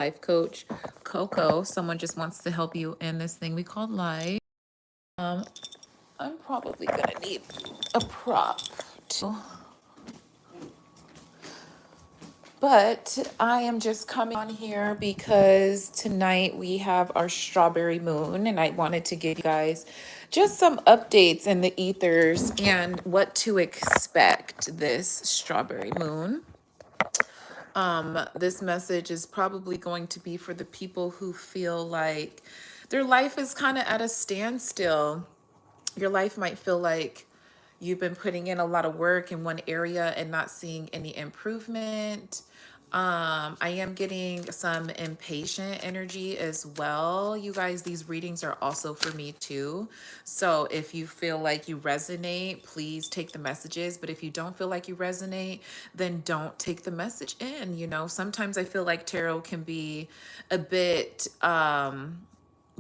life coach, Coco. Someone just wants to help you in this thing we call life. Um, I'm probably gonna need a prop too. But I am just coming on here because tonight we have our strawberry moon, and I wanted to give you guys just some updates in the ethers and what to expect this strawberry moon. This message is probably going to be for the people who feel like their life is kind of at a standstill. Your life might feel like you've been putting in a lot of work in one area and not seeing any improvement. I am getting some impatient energy as well. You guys, these readings are also for me too. So if you feel like you resonate, please take the messages. But if you don't feel like you resonate, then don't take the message in. Sometimes I feel like tarot can be a bit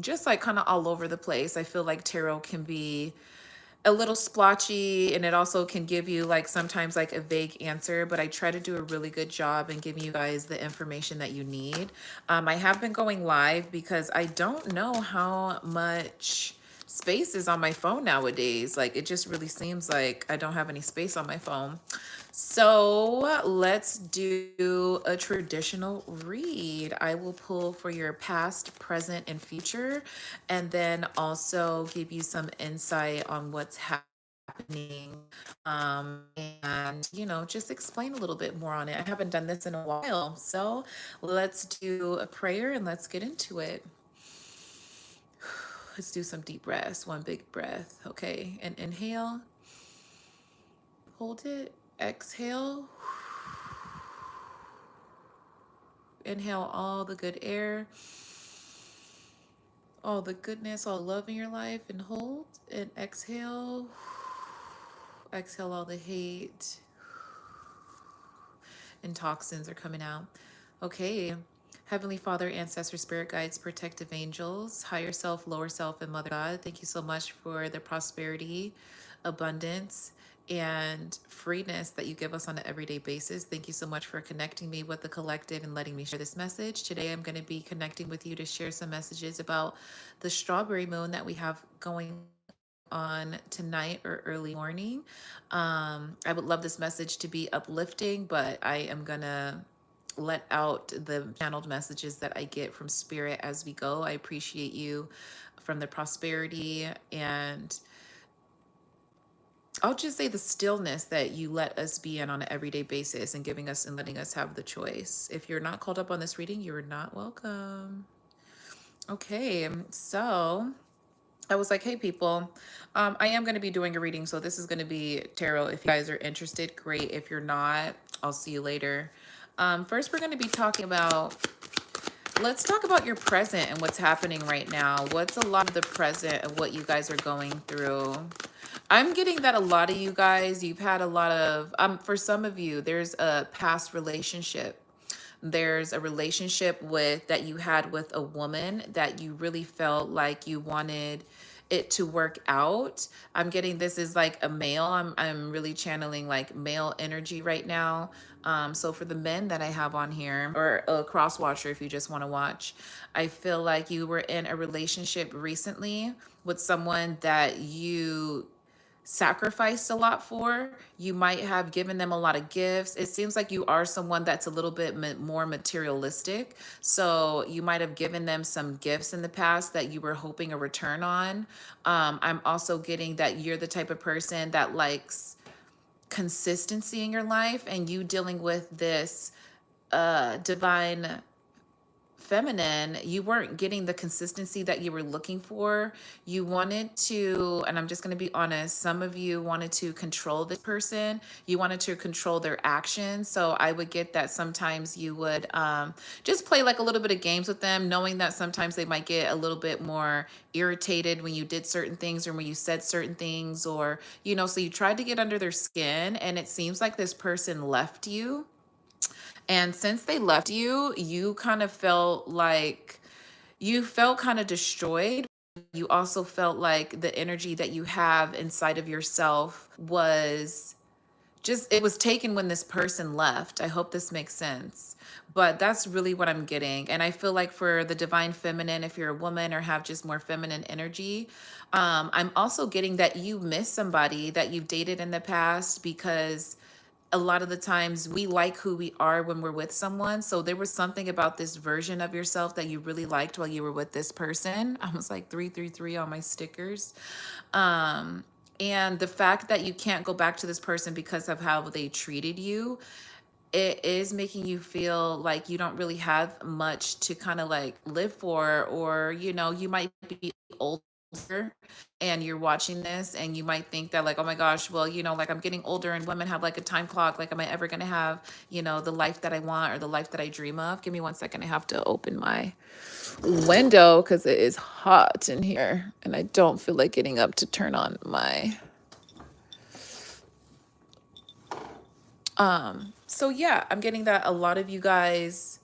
just like kind of all over the place. I feel like tarot can be a little splotchy, and it also can give you like sometimes like a vague answer, but I try to do a really good job in giving you guys the information that you need. I have been going live because I don't know how much space is on my phone nowadays. Like, it just really seems like I don't have any space on my phone. So let's do a traditional read. I will pull for your past, present, and future, and then also give you some insight on what's happening. And, just explain a little bit more on it. I haven't done this in a while. So let's do a prayer and let's get into it. Let's do some deep breaths. One big breath. Okay. And inhale, hold it, exhale. Inhale all the good air, all the goodness, all the love in your life, and hold. And exhale. Exhale all the hate and toxins are coming out. Okay. Heavenly Father, ancestor, spirit guides, protective angels, higher self, lower self, and Mother God, thank you so much for the prosperity, abundance, and freeness that you give us on an everyday basis. Thank you so much for connecting me with the collective and letting me share this message. Today, I'm going to be connecting with you to share some messages about the strawberry moon that we have going on tonight or early morning. I would love this message to be uplifting, but I am going to let out the channeled messages that I get from spirit as we go. I appreciate you from the prosperity, and I'll just say the stillness that you let us be in on an everyday basis, and giving us and letting us have the choice. If you're not called up on this reading, you're not welcome. Okay, so I was like, hey, people, I am going to be doing a reading. So this is going to be tarot. If you guys are interested, great. If you're not, I'll see you later. First, we're going to be talking about, let's talk about your present and what's happening right now. What's a lot of the present of what you guys are going through? I'm getting that a lot of you guys, you've had a lot of, for some of you, there's a past relationship. There's a relationship that you had with a woman that you really felt like you wanted it to work out. I'm getting this is like a male. I'm really channeling like male energy right now. So for the men that I have on here, or a cross watcher if you just want to watch, I feel like you were in a relationship recently with someone that you sacrificed a lot for. You might have given them a lot of gifts. It seems like you are someone that's a little bit more materialistic. So you might have given them some gifts in the past that you were hoping a return on. I'm also getting that you're the type of person that likes consistency in your life, and you dealing with this divine feminine, you weren't getting the consistency that you were looking for. You wanted to, and I'm just going to be honest, some of you wanted to control this person. You wanted to control their actions. So I would get that sometimes you would just play like a little bit of games with them, knowing that sometimes they might get a little bit more irritated when you did certain things or when you said certain things, or, so you tried to get under their skin, and it seems like this person left you. And since they left you, you felt kind of destroyed. You also felt like the energy that you have inside of yourself was just it was taken when this person left. I hope this makes sense. But that's really what I'm getting. And I feel like for the divine feminine, if you're a woman or have just more feminine energy, I'm also getting that you miss somebody that you've dated in the past, because a lot of the times we like who we are when we're with someone. So there was something about this version of yourself that you really liked while you were with this person. I was like 333 on my stickers. Um, and the fact that you can't go back to this person because of how they treated you, it is making you feel like you don't really have much to kind of like live for, or you might be older and you're watching this and you might think that like, oh my gosh, well, like I'm getting older and women have like a time clock, like am I ever going to have the life that I want or the life that I dream of. Give me 1 second, I have to open my window because it is hot in here and I don't feel like getting up to turn on my so yeah, I'm getting that a lot of you guys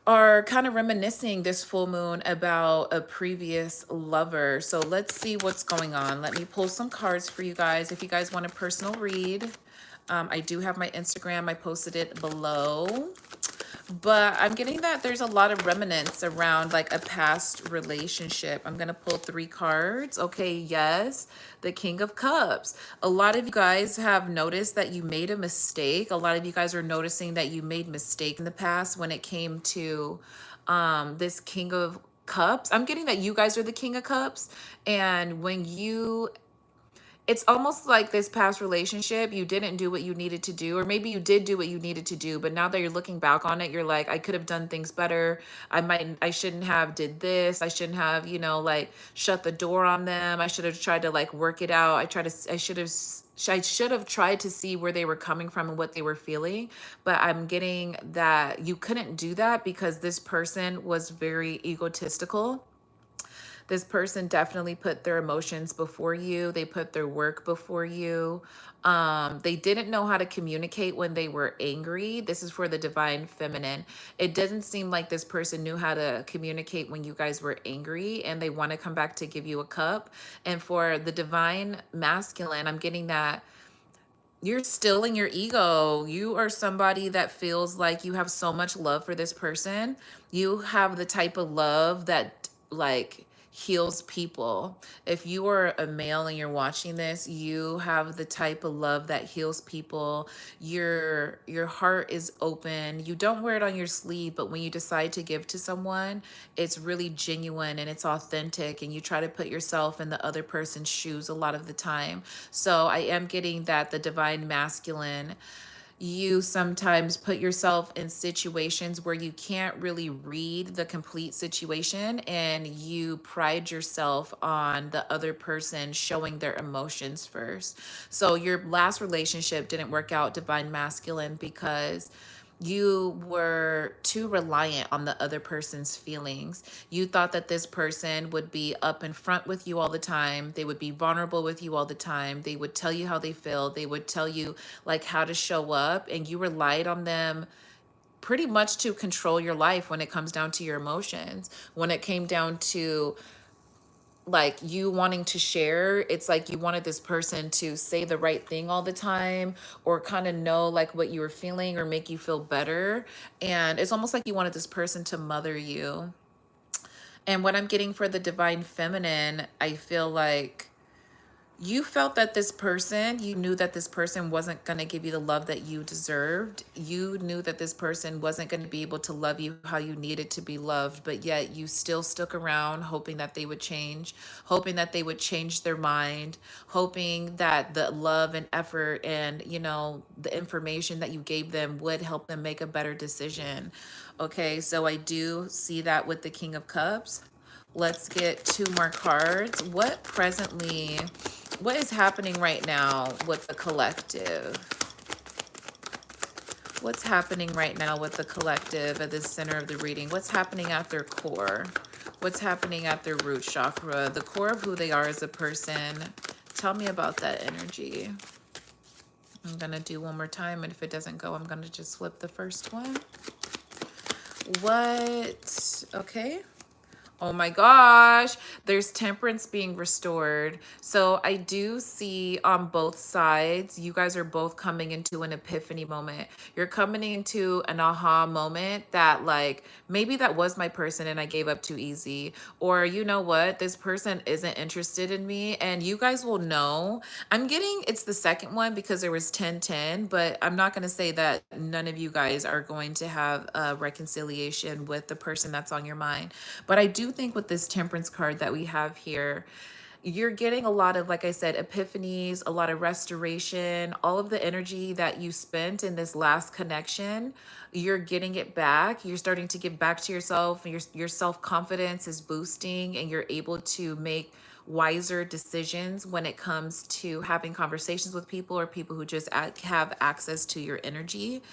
are kind of reminiscing this full moon about a previous lover. So let's see what's going on. Let me pull some cards for you guys. If you guys want a personal read, I do have my Instagram. I posted it below. But I'm getting that there's a lot of remnants around like a past relationship. I'm going to pull 3 cards. Okay, yes, the King of Cups. A lot of you guys have noticed that you made a mistake. A lot of you guys are noticing that you made mistakes in the past when it came to this King of Cups. I'm getting that you guys are the King of Cups. And when you it's almost like this past relationship, you didn't do what you needed to do, or maybe you did do what you needed to do, but now that you're looking back on it, you're like, I could have done things better. I shouldn't have did this. I shouldn't have, like shut the door on them. I should have tried to like work it out. I should have tried to see where they were coming from and what they were feeling. But I'm getting that you couldn't do that because this person was very egotistical. This person definitely put their emotions before you. They put their work before you. They didn't know how to communicate when they were angry. This is for the divine feminine. It doesn't seem like this person knew how to communicate when you guys were angry and they want to come back to give you a cup. And for the divine masculine, I'm getting that you're still in your ego. You are somebody that feels like you have so much love for this person. You have the type of love that like heals people. If you are a male and you're watching this, you have the type of love that heals people. Your heart is open. You don't wear it on your sleeve, but when you decide to give to someone, it's really genuine and it's authentic, and you try to put yourself in the other person's shoes a lot of the time. So I am getting that the divine masculine, you sometimes put yourself in situations where you can't really read the complete situation, and you pride yourself on the other person showing their emotions first. So your last relationship didn't work out, divine masculine, because you were too reliant on the other person's feelings. You thought that this person would be up in front with you all the time. They would be vulnerable with you all the time. They would tell you how they feel. They would tell you like how to show up, and you relied on them pretty much to control your life when it comes down to your emotions. When it came down to like you wanting to share, it's like you wanted this person to say the right thing all the time, or kind of know like what you were feeling or make you feel better. And it's almost like you wanted this person to mother you. And what I'm getting for the divine feminine, I feel like you felt that this person, you knew that this person wasn't going to give you the love that you deserved. You knew that this person wasn't going to be able to love you how you needed to be loved, but yet you still stuck around hoping that they would change, hoping that they would change their mind, hoping that the love and effort and, the information that you gave them would help them make a better decision. Okay, so I do see that with the King of Cups. Let's get 2 more cards. What is happening right now with the collective? What's happening right now with the collective at the center of the reading? What's happening at their core? What's happening at their root chakra? The core of who they are as a person. Tell me about that energy. I'm going to do one more time, and if it doesn't go, I'm going to just flip the first one. Okay. Oh my gosh, there's temperance being restored. So I do see on both sides, you guys are both coming into an epiphany moment. You're coming into an aha moment that, like, maybe that was my person and I gave up too easy. Or, you know what, this person isn't interested in me. And you guys will know. I'm getting it's the second one because there was 10-10, but I'm not going to say that none of you guys are going to have a reconciliation with the person that's on your mind. But I do think with this temperance card that we have here, you're getting a lot of, like I said, epiphanies, a lot of restoration, all of the energy that you spent in this last connection, you're getting it back. You're starting to give back to yourself, and your self-confidence is boosting, and you're able to make wiser decisions when it comes to having conversations with people or people who just have access to your energy.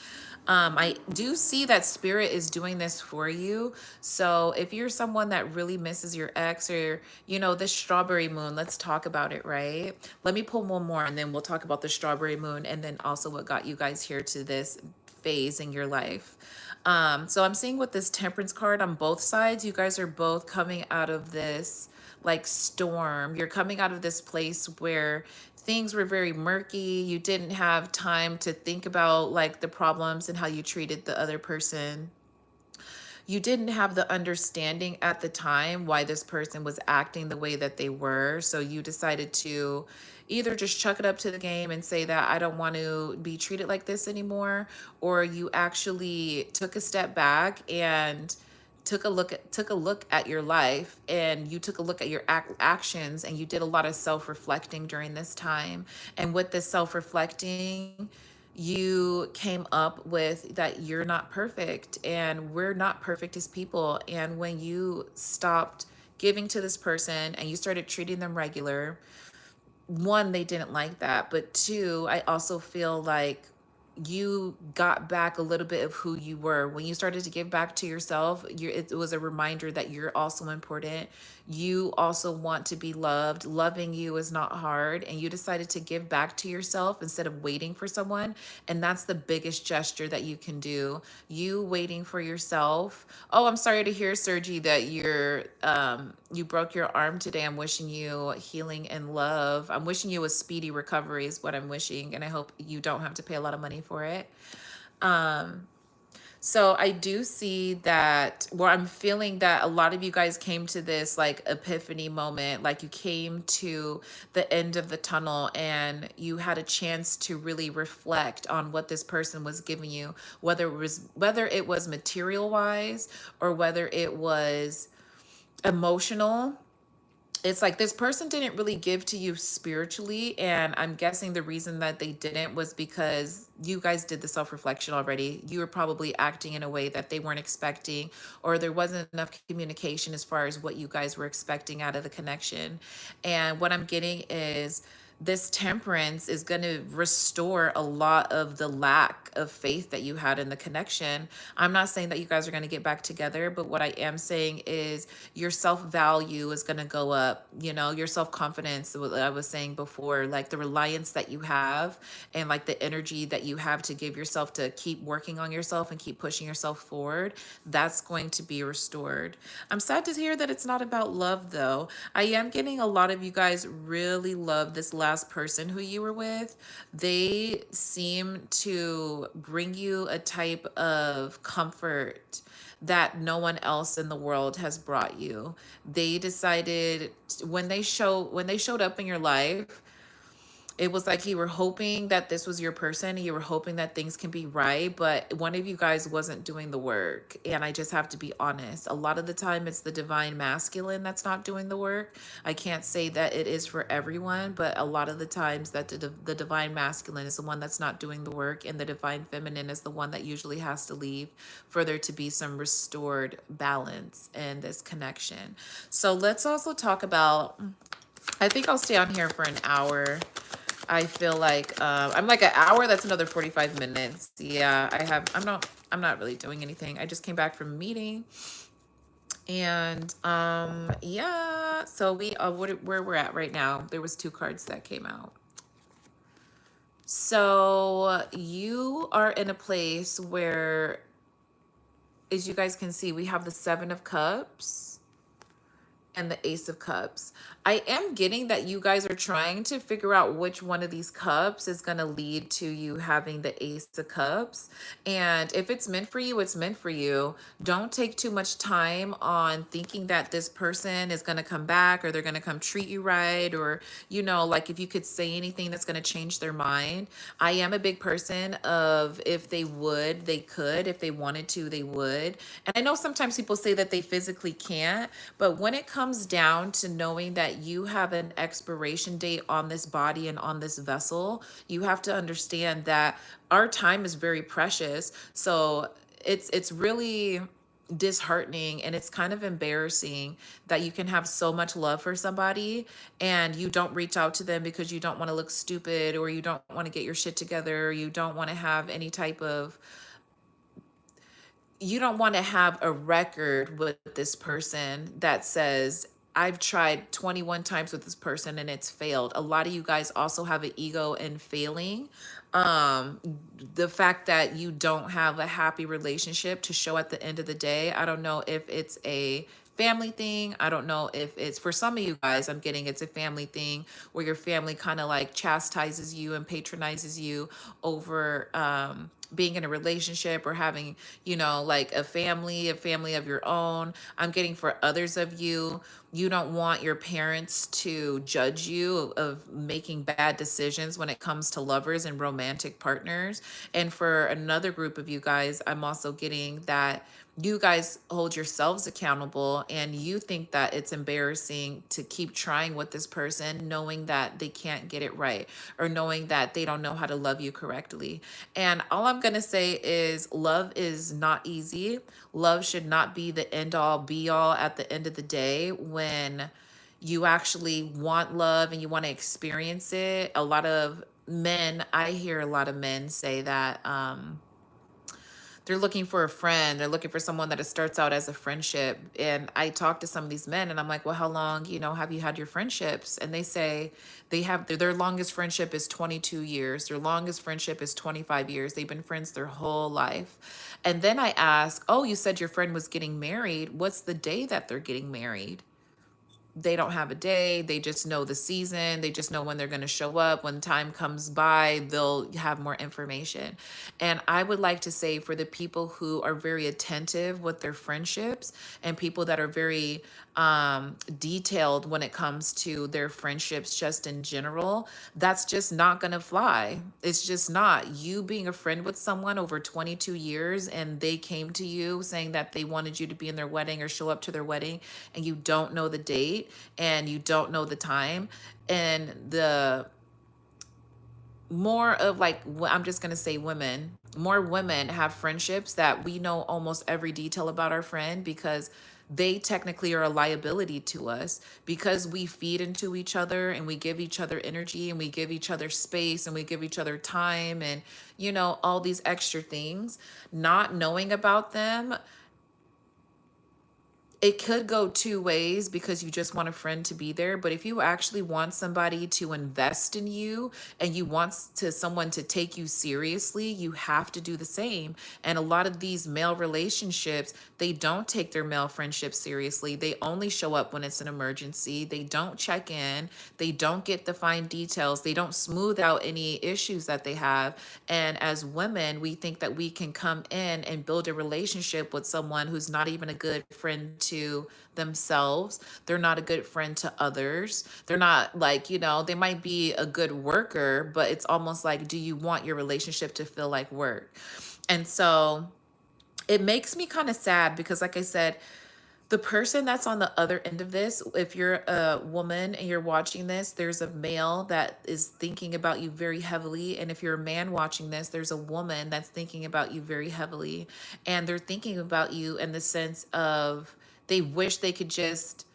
I do see that spirit is doing this for you. So if you're someone that really misses your ex, or, you know, this strawberry moon, let's talk about it, right? Let me pull one more and then we'll talk about the strawberry moon and then also what got you guys here to this phase in your life. So I'm seeing with this temperance card on both sides, you guys are both coming out of this like storm. You're coming out of this place where things were very murky. You didn't have time to think about like the problems and how you treated the other person. You didn't have the understanding at the time why this person was acting the way that they were. So you decided to either just chuck it up to the game and say that I don't want to be treated like this anymore, or you actually took a step back and took a look at your life, and you took a look at your actions, and you did a lot of self-reflecting during this time. And with this self-reflecting, you came up with that you're not perfect and we're not perfect as people. And when you stopped giving to this person and you started treating them regular, one, they didn't like that, but two, I also feel like you got back a little bit of who you were when you started to give back to yourself. It was a reminder that you're also important. You also want to be loved. Loving you is not hard, and you decided to give back to yourself instead of waiting for someone. And that's the biggest gesture that you can do. You waiting for yourself. Oh, I'm sorry to hear, Sergi, that you broke your arm today. I'm wishing you healing and love. I'm wishing you a speedy recovery is what I'm wishing, and I hope you don't have to pay a lot of money for it. So I do see that, where I'm feeling that a lot of you guys came to this like epiphany moment, like you came to the end of the tunnel and you had a chance to really reflect on what this person was giving you, whether it was material wise or whether it was emotional. It's like this person didn't really give to you spiritually, and I'm guessing the reason that they didn't was because you guys did the self-reflection already. You were probably acting in a way that they weren't expecting, or there wasn't enough communication as far as what you guys were expecting out of the connection. And what I'm getting is this temperance is going to restore a lot of the lack of faith that you had in the connection. I'm not saying that you guys are going to get back together, but what I am saying is your self-value is going to go up, you know, your self-confidence, what I was saying before, like the reliance that you have and like the energy that you have to give yourself to keep working on yourself and keep pushing yourself forward, that's going to be restored. I'm sad to hear that it's not about love though. I am getting a lot of you guys really love this last person who you were with. They seem to bring you a type of comfort that no one else in the world has brought you. They decided when they showed up in your life, it was like you were hoping that this was your person and you were hoping that things can be right, but one of you guys wasn't doing the work. And I just have to be honest, a lot of the time it's the divine masculine that's not doing the work. I can't say that it is for everyone, but a lot of the times that the divine masculine is the one that's not doing the work, and the divine feminine is the one that usually has to leave for there to be some restored balance in this connection. So let's also talk about, I think I'll stay on here for an hour. I feel like I'm like an hour. That's another 45 minutes. Yeah, I'm not really doing anything. I just came back from a meeting, and yeah. So where we're at right now. There was two cards that came out. So you are in a place where, as you guys can see, we have the Seven of Cups. and the Ace of Cups. I am getting that you guys are trying to figure out which one of these cups is going to lead to you having the Ace of Cups. And if it's meant for you, it's meant for you. Don't take too much time on thinking that this person is going to come back or they're going to come treat you right, or, like if you could say anything that's going to change their mind. I am a big person of if they would, they could. If they wanted to, they would. And I know sometimes people say that they physically can't, but when it comes down to knowing that you have an expiration date on this body and on this vessel, you have to understand that our time is very precious. So it's really disheartening, and it's kind of embarrassing that you can have so much love for somebody and you don't reach out to them because you don't want to look stupid, or you don't want to get your shit together, or you don't want to have any type of, you don't want to have a record with this person that says, I've tried 21 times with this person and it's failed. A lot of you guys also have an ego in failing. Um, the fact that you don't have a happy relationship to show at the end of the day, I don't know if it's a family thing. I don't know if it's, for some of you guys, I'm getting it's a family thing where your family kind of like chastises you and patronizes you over being in a relationship or having, like a family of your own. I'm getting for others of you, you don't want your parents to judge you of making bad decisions when it comes to lovers and romantic partners. And for another group of you guys, I'm also getting that you guys hold yourselves accountable and you think that it's embarrassing to keep trying with this person knowing that they can't get it right, or knowing that they don't know how to love you correctly. And all I'm going to say is love is not easy. Love should not be the end all be all at the end of the day. When you actually want love and you want to experience it, a lot of men, I hear a lot of men say that they're looking for a friend, they're looking for someone that it starts out as a friendship. And I talk to some of these men and I'm like, well, how long, have you had your friendships? And they say they have their longest friendship is 22 years, their longest friendship is 25 years, they've been friends their whole life. And then I ask, oh, you said your friend was getting married, what's the day that they're getting married? They don't have a day. They just know the season. They just know when they're going to show up. When time comes by, they'll have more information. And I would like to say, for the people who are very attentive with their friendships and people that are very detailed when it comes to their friendships, just in general, that's just not going to fly. It's just not. You being a friend with someone over 22 years and they came to you saying that they wanted you to be in their wedding or show up to their wedding, and you don't know the date and you don't know the time, and the more of like, I'm just going to say women, more women have friendships that we know almost every detail about our friend because they technically are a liability to us, because we feed into each other and we give each other energy and we give each other space and we give each other time and, all these extra things. Not knowing about them, it could go two ways because you just want a friend to be there. But if you actually want somebody to invest in you and you want someone to take you seriously, you have to do the same. And a lot of these male relationships, they don't take their male friendships seriously. They only show up when it's an emergency. They don't check in. They don't get the fine details. They don't smooth out any issues that they have. And as women, we think that we can come in and build a relationship with someone who's not even a good friend to themselves. They're not a good friend to others. They're not like, they might be a good worker, but it's almost like, do you want your relationship to feel like work? And so it makes me kind of sad because, like I said, the person that's on the other end of this, if you're a woman and you're watching this, there's a male that is thinking about you very heavily. And if you're a man watching this, there's a woman that's thinking about you very heavily. And they're thinking about you in the sense of they wish they could just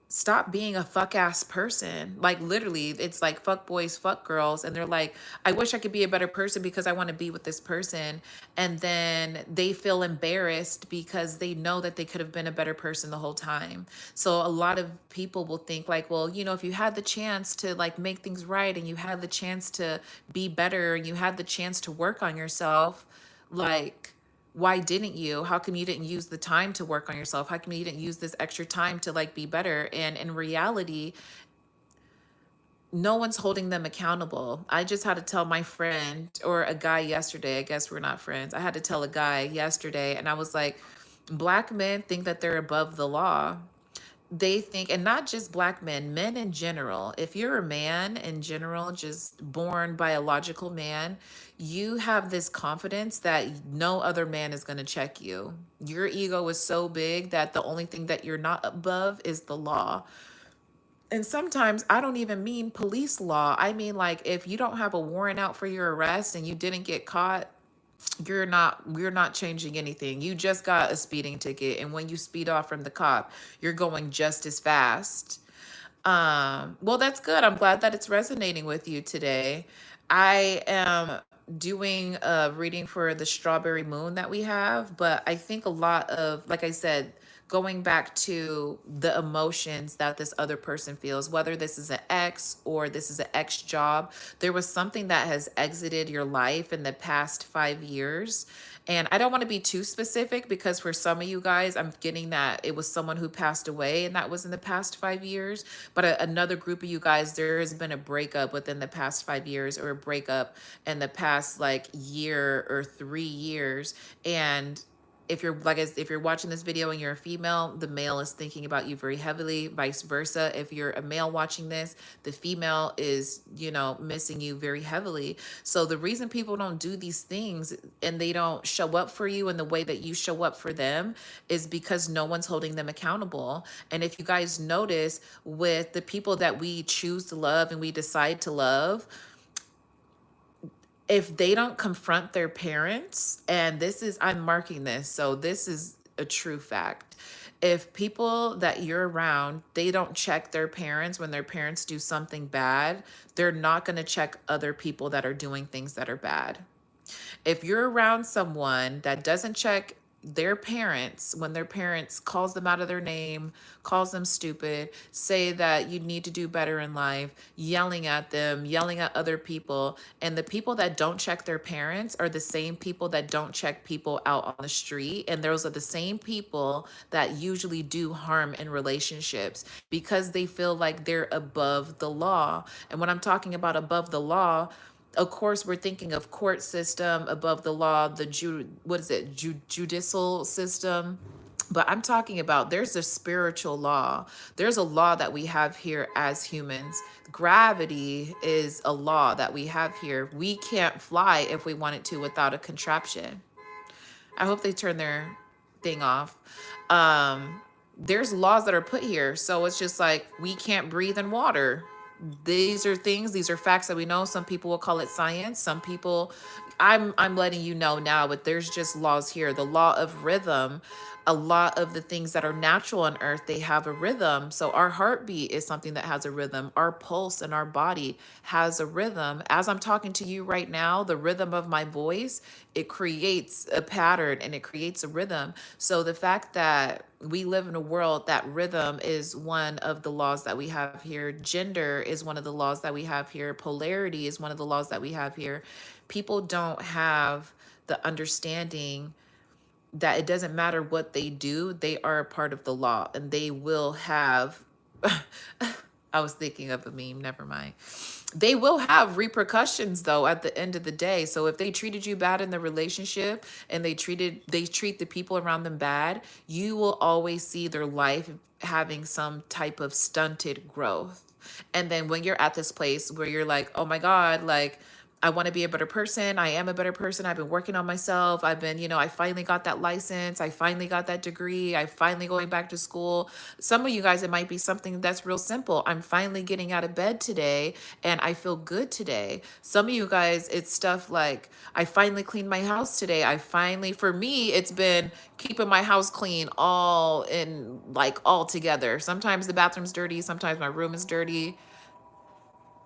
stop being a fuck ass person. Like literally, it's like fuck boys, fuck girls. And they're like, I wish I could be a better person because I want to be with this person. And then they feel embarrassed because they know that they could have been a better person the whole time. So a lot of people will think like, well, if you had the chance to like make things right and you had the chance to be better and you had the chance to work on yourself, like, Why didn't you? How come you didn't use the time to work on yourself? How come you didn't use this extra time to like be better? And in reality, no one's holding them accountable. I just had to tell my friend or a guy yesterday, I guess we're not friends. I had to tell a guy yesterday, and I was like, Black men think that they're above the law. They think, and not just Black men, men in general. If you're a man in general, just born biological man, you have this confidence that no other man is going to check you. Your ego is so big that the only thing that you're not above is the law. And sometimes I don't even mean police law. I mean, like, if you don't have a warrant out for your arrest and you didn't get caught, we're not changing anything. You just got a speeding ticket. And when you speed off from the cop, you're going just as fast. Well, that's good. I'm glad that it's resonating with you today. I am doing a reading for the strawberry moon that we have, but I think a lot of, like I said, going back to the emotions that this other person feels, whether this is an ex or this is an ex job, there was something that has exited your life in the past 5 years. And I don't want to be too specific because for some of you guys, I'm getting that it was someone who passed away and that was in the past 5 years. But another group of you guys, there has been a breakup within the past 5 years or a breakup in the past like year or 3 years. And if you're like if you're watching this video and you're a female, the male is thinking about you very heavily. Vice versa, if you're a male watching this, the female is, missing you very heavily. So the reason people don't do these things and they don't show up for you in the way that you show up for them is because no one's holding them accountable. And if you guys notice, with the people that we choose to love and we decide to love, if they don't confront their parents, and I'm marking this, so this is a true fact. If people that you're around, they don't check their parents when their parents do something bad, they're not going to check other people that are doing things that are bad. If you're around someone that doesn't check their parents when their parents calls them out of their name, calls them stupid, say that you need to do better in life, yelling at them, yelling at other people, and the people that don't check their parents are the same people that don't check people out on the street, and those are the same people that usually do harm in relationships because they feel like they're above the law. And when I'm talking about above the law, of course, we're thinking of court system above the law, judicial system. But I'm talking about there's a spiritual law. There's a law that we have here as humans. Gravity is a law that we have here. We can't fly if we wanted to without a contraption. I hope they turn their thing off. There's laws that are put here. So it's just like we can't breathe in water. These are facts that we know. Some people will call it science. Some people, I'm letting you know now, but there's just laws here. The law of rhythm, a lot of the things that are natural on earth, they have a rhythm. So our heartbeat is something that has a rhythm. Our pulse in our body has a rhythm. As I'm talking to you right now, the rhythm of my voice, it creates a pattern and it creates a rhythm. So the fact that we live in a world that rhythm is one of the laws that we have here. Gender is one of the laws that we have here. Polarity is one of the laws that we have here. People don't have the understanding that it doesn't matter what they do, they are a part of the law and they will have. I was thinking of a meme, never mind. They will have repercussions though at the end of the day. So if they treated you bad in the relationship and they treat the people around them bad, you will always see their life having some type of stunted growth. And then when you're at this place where you're like, oh my God, like, I want to be a better person. I am a better person. I've been working on myself. I finally got that license. I finally got that degree. I finally going back to school. Some of you guys, it might be something that's real simple. I'm finally getting out of bed today and I feel good today. Some of you guys, it's stuff like, I finally cleaned my house today. For me, it's been keeping my house clean all together. Sometimes the bathroom's dirty. Sometimes my room is dirty.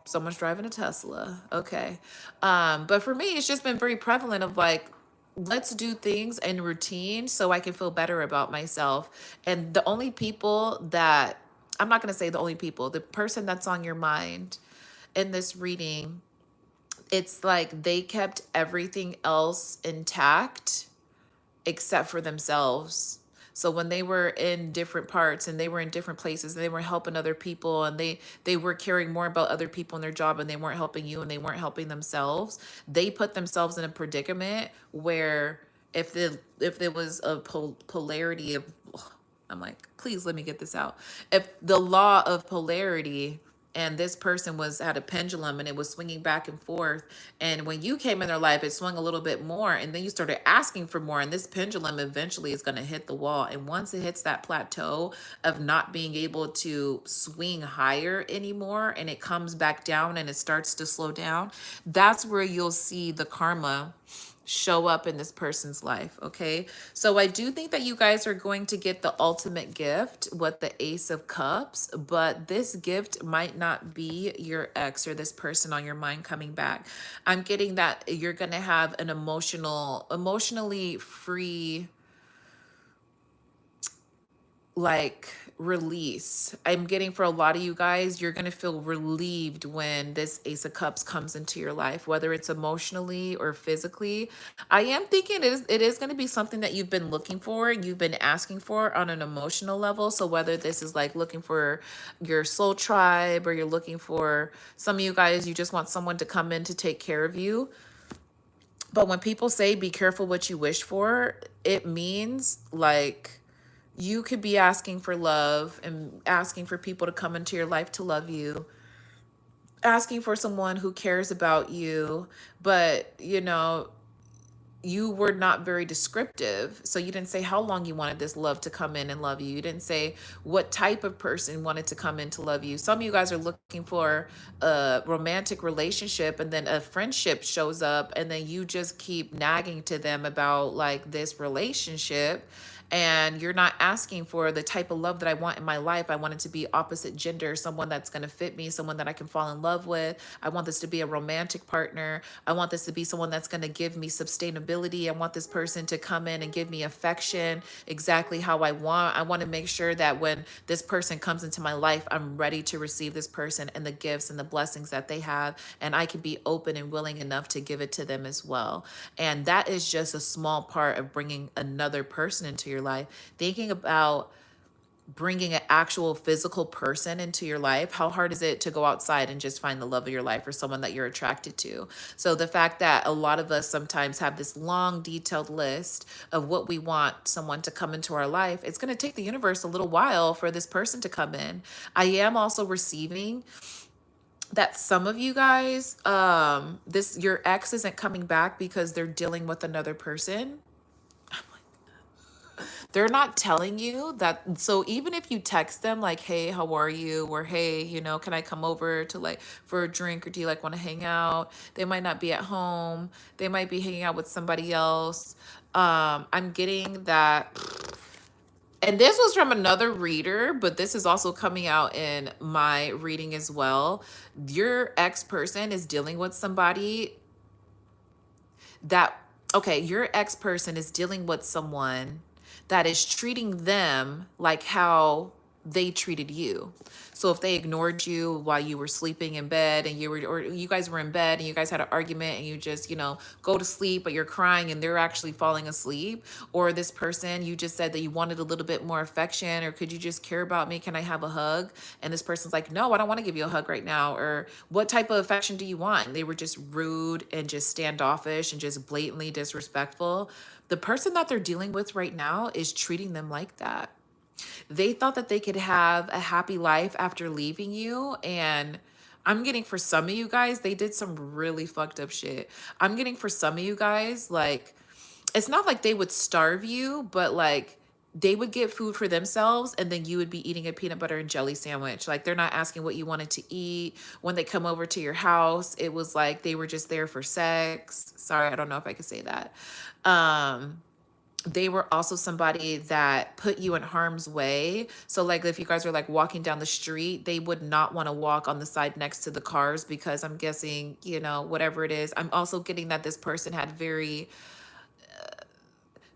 Someone's driving a Tesla. Okay. But for me, it's just been very prevalent of like, let's do things in routine so I can feel better about myself. And the only people that, I'm not going to say the only people, the person that's on your mind in this reading, it's like they kept everything else intact except for themselves. So when they were in different parts and they were in different places and they were helping other people and they were caring more about other people in their job and they weren't helping you and they weren't helping themselves, they put themselves in a predicament where if there was a polarity of, I'm like, please let me get this out. If the law of polarity and this person was at a pendulum and it was swinging back and forth, and when you came in their life, it swung a little bit more, and then you started asking for more, and this pendulum eventually is going to hit the wall. And once it hits that plateau of not being able to swing higher anymore, and it comes back down and it starts to slow down, that's where you'll see the karma show up in this person's life. Okay, so I do think that you guys are going to get the ultimate gift with the Ace of Cups, but this gift might not be your ex or this person on your mind coming back. I'm getting that you're going to have an emotionally free, like, release. I'm getting for a lot of you guys, you're going to feel relieved when this Ace of Cups comes into your life, whether it's emotionally or physically. I am thinking it is going to be something that you've been looking for, you've been asking for on an emotional level. So whether this is like looking for your soul tribe, or you're looking for, some of you guys, you just want someone to come in to take care of you. But when people say be careful what you wish for, it means like you could be asking for love and asking for people to come into your life to love you, asking for someone who cares about you, but you were not very descriptive. So you didn't say how long you wanted this love to come in and love you. You didn't say what type of person wanted to come in to love you. Some of you guys are looking for a romantic relationship, and then a friendship shows up, and then you just keep nagging to them about like this relationship, and you're not asking for the type of love that I want in my life. I want it to be opposite gender, someone that's going to fit me, someone that I can fall in love with. I want this to be a romantic partner. I want this to be someone that's going to give me sustainability. I want this person to come in and give me affection exactly how I want. I want to make sure that when this person comes into my life, I'm ready to receive this person and the gifts and the blessings that they have, and I can be open and willing enough to give it to them as well. And that is just a small part of bringing another person into your life. Thinking about bringing an actual physical person into your life, how hard is it to go outside and just find the love of your life or someone that you're attracted to? So the fact that a lot of us sometimes have this long detailed list of what we want someone to come into our life, it's going to take the universe a little while for this person to come in. I am also receiving that some of you guys, this, your ex isn't coming back because they're dealing with another person. They're not telling you that. So even if you text them like, hey, how are you? Or hey, can I come over to like for a drink, or do you like want to hang out? They might not be at home. They might be hanging out with somebody else. I'm getting that. And this was from another reader, but this is also coming out in my reading as well. Your ex person is dealing with somebody that, okay, your ex person is dealing with someone that is treating them like how they treated you. So if they ignored you while you were sleeping in bed, and or you guys were in bed and you guys had an argument, and you just, go to sleep, but you're crying and they're actually falling asleep. Or this person, you just said that you wanted a little bit more affection, or could you just care about me? Can I have a hug? And this person's like, no, I don't want to give you a hug right now. Or what type of affection do you want? And they were just rude and just standoffish and just blatantly disrespectful. The person that they're dealing with right now is treating them like that. They thought that they could have a happy life after leaving you. And I'm getting for some of you guys, they did some really fucked up shit. I'm getting for some of you guys, like, it's not like they would starve you, but like they would get food for themselves, and then you would be eating a peanut butter and jelly sandwich. Like, they're not asking what you wanted to eat. When they come over to your house, it was like they were just there for sex. Sorry, I don't know if I could say that. They were also somebody that put you in harm's way. So like if you guys are like walking down the street, they would not want to walk on the side next to the cars, because I'm guessing, whatever it is. I'm also getting that this person had very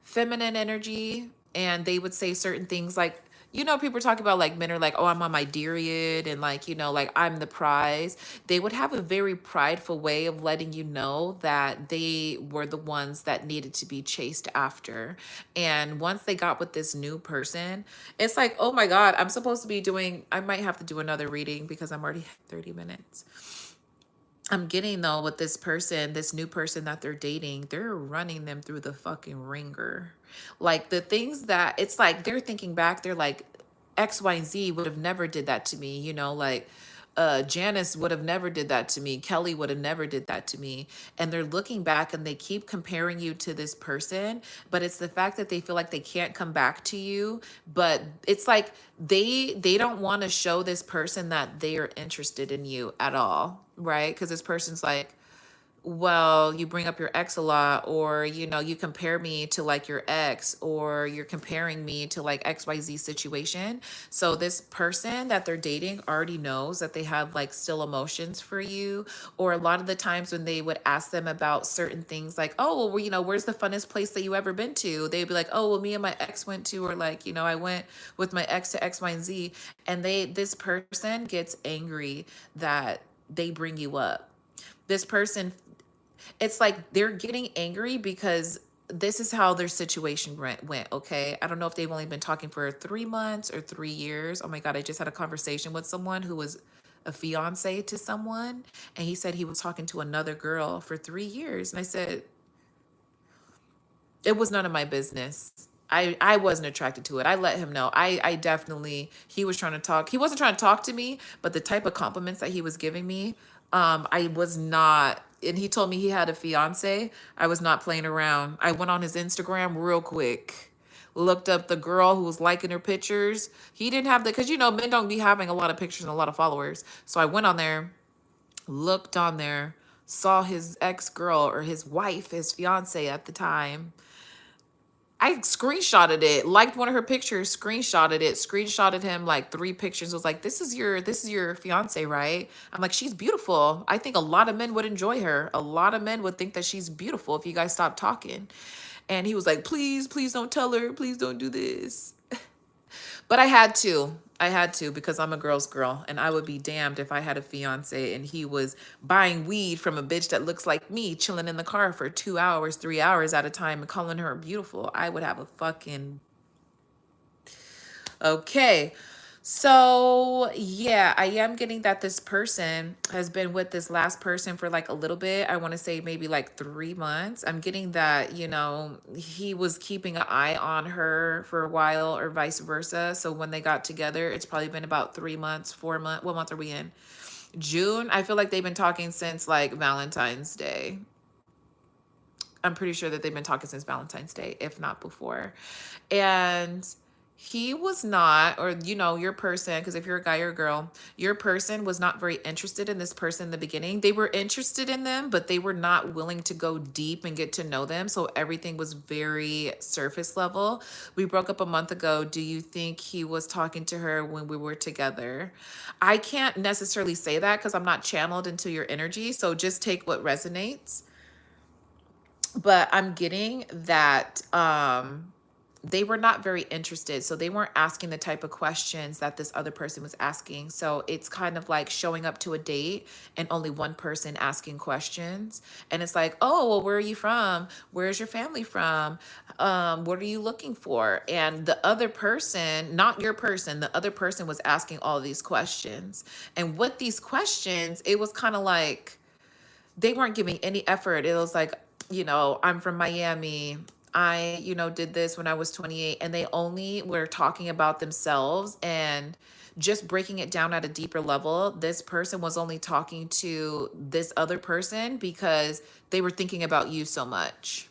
feminine energy, and they would say certain things like, you know, people talk about like men are like, oh, I'm on my period, and like, you know, like I'm the prize. They would have a very prideful way of letting you know that they were the ones that needed to be chased after. And once they got with this new person, it's like, oh my God, I'm supposed to be doing, I might have to do another reading because I'm already 30 minutes. I'm getting though with this person, this new person that they're dating, they're running them through the fucking ringer. Like the things that it's like they're thinking back, they're like, X, Y, and Z would have never did that to me, you know, like Janice would have never did that to me. Kelly would have never did that to me. And they're looking back and they keep comparing you to this person, but it's the fact that they feel like they can't come back to you. But it's like they don't want to show this person that they are interested in you at all, right? Because this person's like, well, you bring up your ex a lot, or you know, you compare me to like your ex, or you're comparing me to like XYZ situation. So this person that they're dating already knows that they have like still emotions for you. Or a lot of the times when they would ask them about certain things like, oh, well, you know, where's the funnest place that you ever been to? They'd be like, oh, well, me and my ex went to, or like, you know, I went with my ex to X, Y, and Z. And this person gets angry that they bring you up. This person, it's like they're getting angry because this is how their situation went. Okay, I don't know if they've only been talking for 3 months or 3 years. Oh my God, I just had a conversation with someone who was a fiance to someone, and he said he was talking to another girl for 3 years. And I said, it was none of my business. I wasn't attracted to it. I let him know. I definitely, he was trying to talk. He wasn't trying to talk to me, but the type of compliments that he was giving me, I was not, and he told me he had a fiance. I was not playing around. I went on his Instagram real quick, looked up the girl who was liking her pictures. He didn't have the, because you know, men don't be having a lot of pictures and a lot of followers. So I went on there, looked on there, saw his ex girl or his wife, his fiance at the time. I screenshotted it, liked one of her pictures, screenshotted him like 3 pictures. Was like, this is your fiance, right? I'm like, she's beautiful. I think a lot of men would enjoy her. A lot of men would think that she's beautiful if you guys stop talking. And he was like, please don't tell her. Please don't do this. But I had to. I had to because I'm a girl's girl, and I would be damned if I had a fiance and he was buying weed from a bitch that looks like me, chilling in the car for 2 hours, 3 hours at a time, and calling her beautiful. I would have a fucking okay. So, yeah, I am getting that this person has been with this last person for like a little bit. I want to say maybe like 3 months. I'm getting that, you know, he was keeping an eye on her for a while or vice versa. So when they got together, it's probably been about 3 months, 4 months. What month are we in? June. I feel like they've been talking since like Valentine's Day. I'm pretty sure that they've been talking since Valentine's Day, if not before. And he was not, or you know, your person, because if you're a guy or a girl, your person was not very interested in this person in the beginning. They were interested in them, but they were not willing to go deep and get to know them. So everything was very surface level. We broke up a month ago. Do you think he was talking to her when we were together? I can't necessarily say that because I'm not channeled into your energy. So just take what resonates. But I'm getting that they were not very interested. So they weren't asking the type of questions that this other person was asking. So it's kind of like showing up to a date and only one person asking questions. And it's like, oh, well, where are you from? Where's your family from? What are you looking for? And the other person, not your person, the other person was asking all these questions. And with these questions, it was kind of like, they weren't giving any effort. It was like, you know, I'm from Miami. I, you know, did this when I was 28. And they only were talking about themselves and just breaking it down at a deeper level. This person was only talking to this other person because they were thinking about you so much.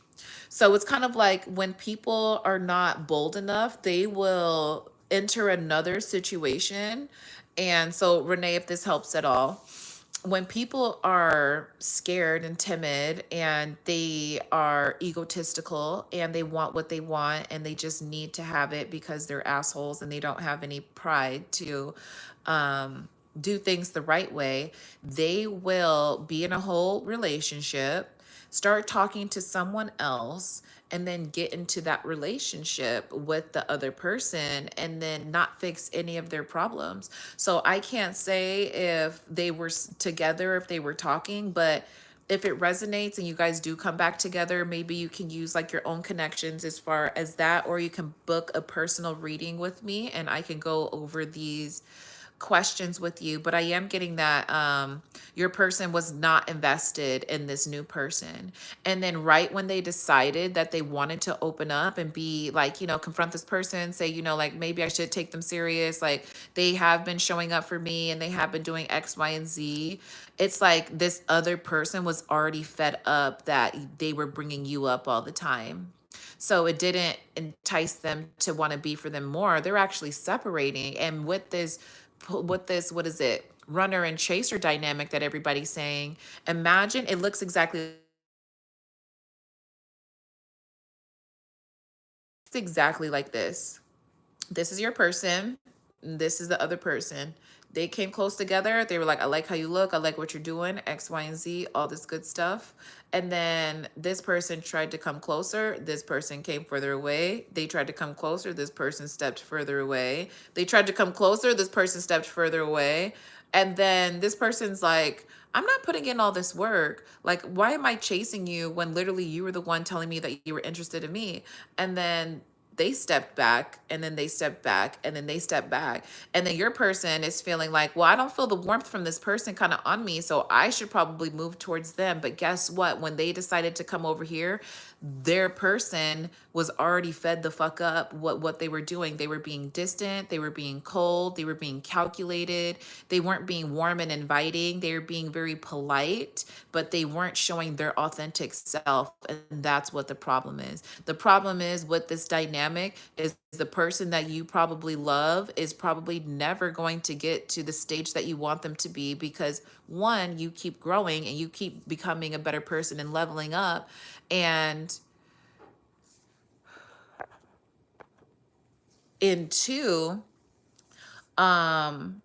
So it's kind of like when people are not bold enough, they will enter another situation. And so, Renee, if this helps at all, when people are scared and timid and they are egotistical and they want what they want and they just need to have it because they're assholes and they don't have any pride to do things the right way, they will be in a whole relationship, start talking to someone else, and then get into that relationship with the other person and then not fix any of their problems. So I can't say if they were together, if they were talking, but if it resonates and you guys do come back together, maybe you can use like your own connections as far as that, or you can book a personal reading with me and I can go over these questions with you. But I am getting that your person was not invested in this new person, and then right when they decided that they wanted to open up and be like, confront this person, say, like, maybe I should take them serious, like they have been showing up for me and they have been doing X, Y, and Z. It's like this other person was already fed up that they were bringing you up all the time, so it didn't entice them to want to be for them more. They're actually separating. And with this, what is it? Runner and chaser dynamic that everybody's saying. Imagine it looks exactly like this. This is your person. This is the other person. They came close together. They were like, I like how you look. I like what you're doing. X, Y, and Z, all this good stuff. And then this person tried to come closer. This person came further away. They tried to come closer. This person stepped further away. They tried to come closer. This person stepped further away. And then this person's like, I'm not putting in all this work. Like, why am I chasing you when literally you were the one telling me that you were interested in me? And then they stepped back, and then they stepped back, and then they stepped back. And then your person is feeling like, well, I don't feel the warmth from this person kind of on me, so I should probably move towards them. But guess what? When they decided to come over here, their person was already fed the fuck up what they were doing. They were being distant, they were being cold, they were being calculated, they weren't being warm and inviting, they were being very polite, but they weren't showing their authentic self. And that's what the problem is. The problem is with this dynamic is the person that you probably love is probably never going to get to the stage that you want them to be, because one, you keep growing and you keep becoming a better person and leveling up. And in two, um,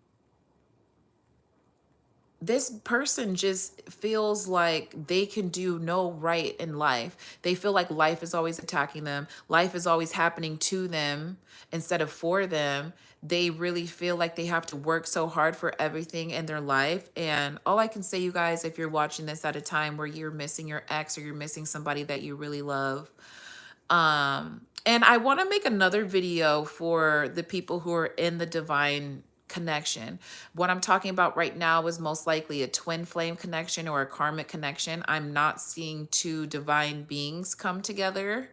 this person just feels like they can do no right in life. They feel like life is always attacking them. Life is always happening to them instead of for them. They really feel like they have to work so hard for everything in their life. And all I can say, you guys, if you're watching this at a time where you're missing your ex or you're missing somebody that you really love, and I want to make another video for the people who are in the divine connection. What I'm talking about right now is most likely a twin flame connection or a karmic connection. I'm not seeing two divine beings come together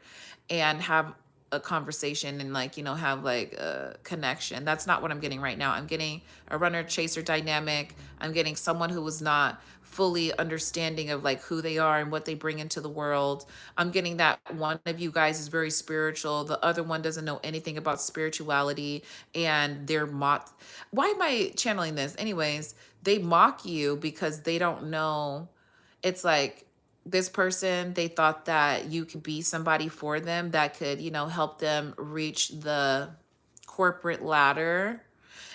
and have a conversation and, like, have like a connection. That's not what I'm getting right now. I'm getting a runner chaser dynamic. I'm getting someone who was not fully understanding of like who they are and what they bring into the world. I'm getting that one of you guys is very spiritual. The other one doesn't know anything about spirituality, and they're mocked. Why am I channeling this? Anyways, they mock you because they don't know. It's like this person, they thought that you could be somebody for them that could, help them reach the corporate ladder,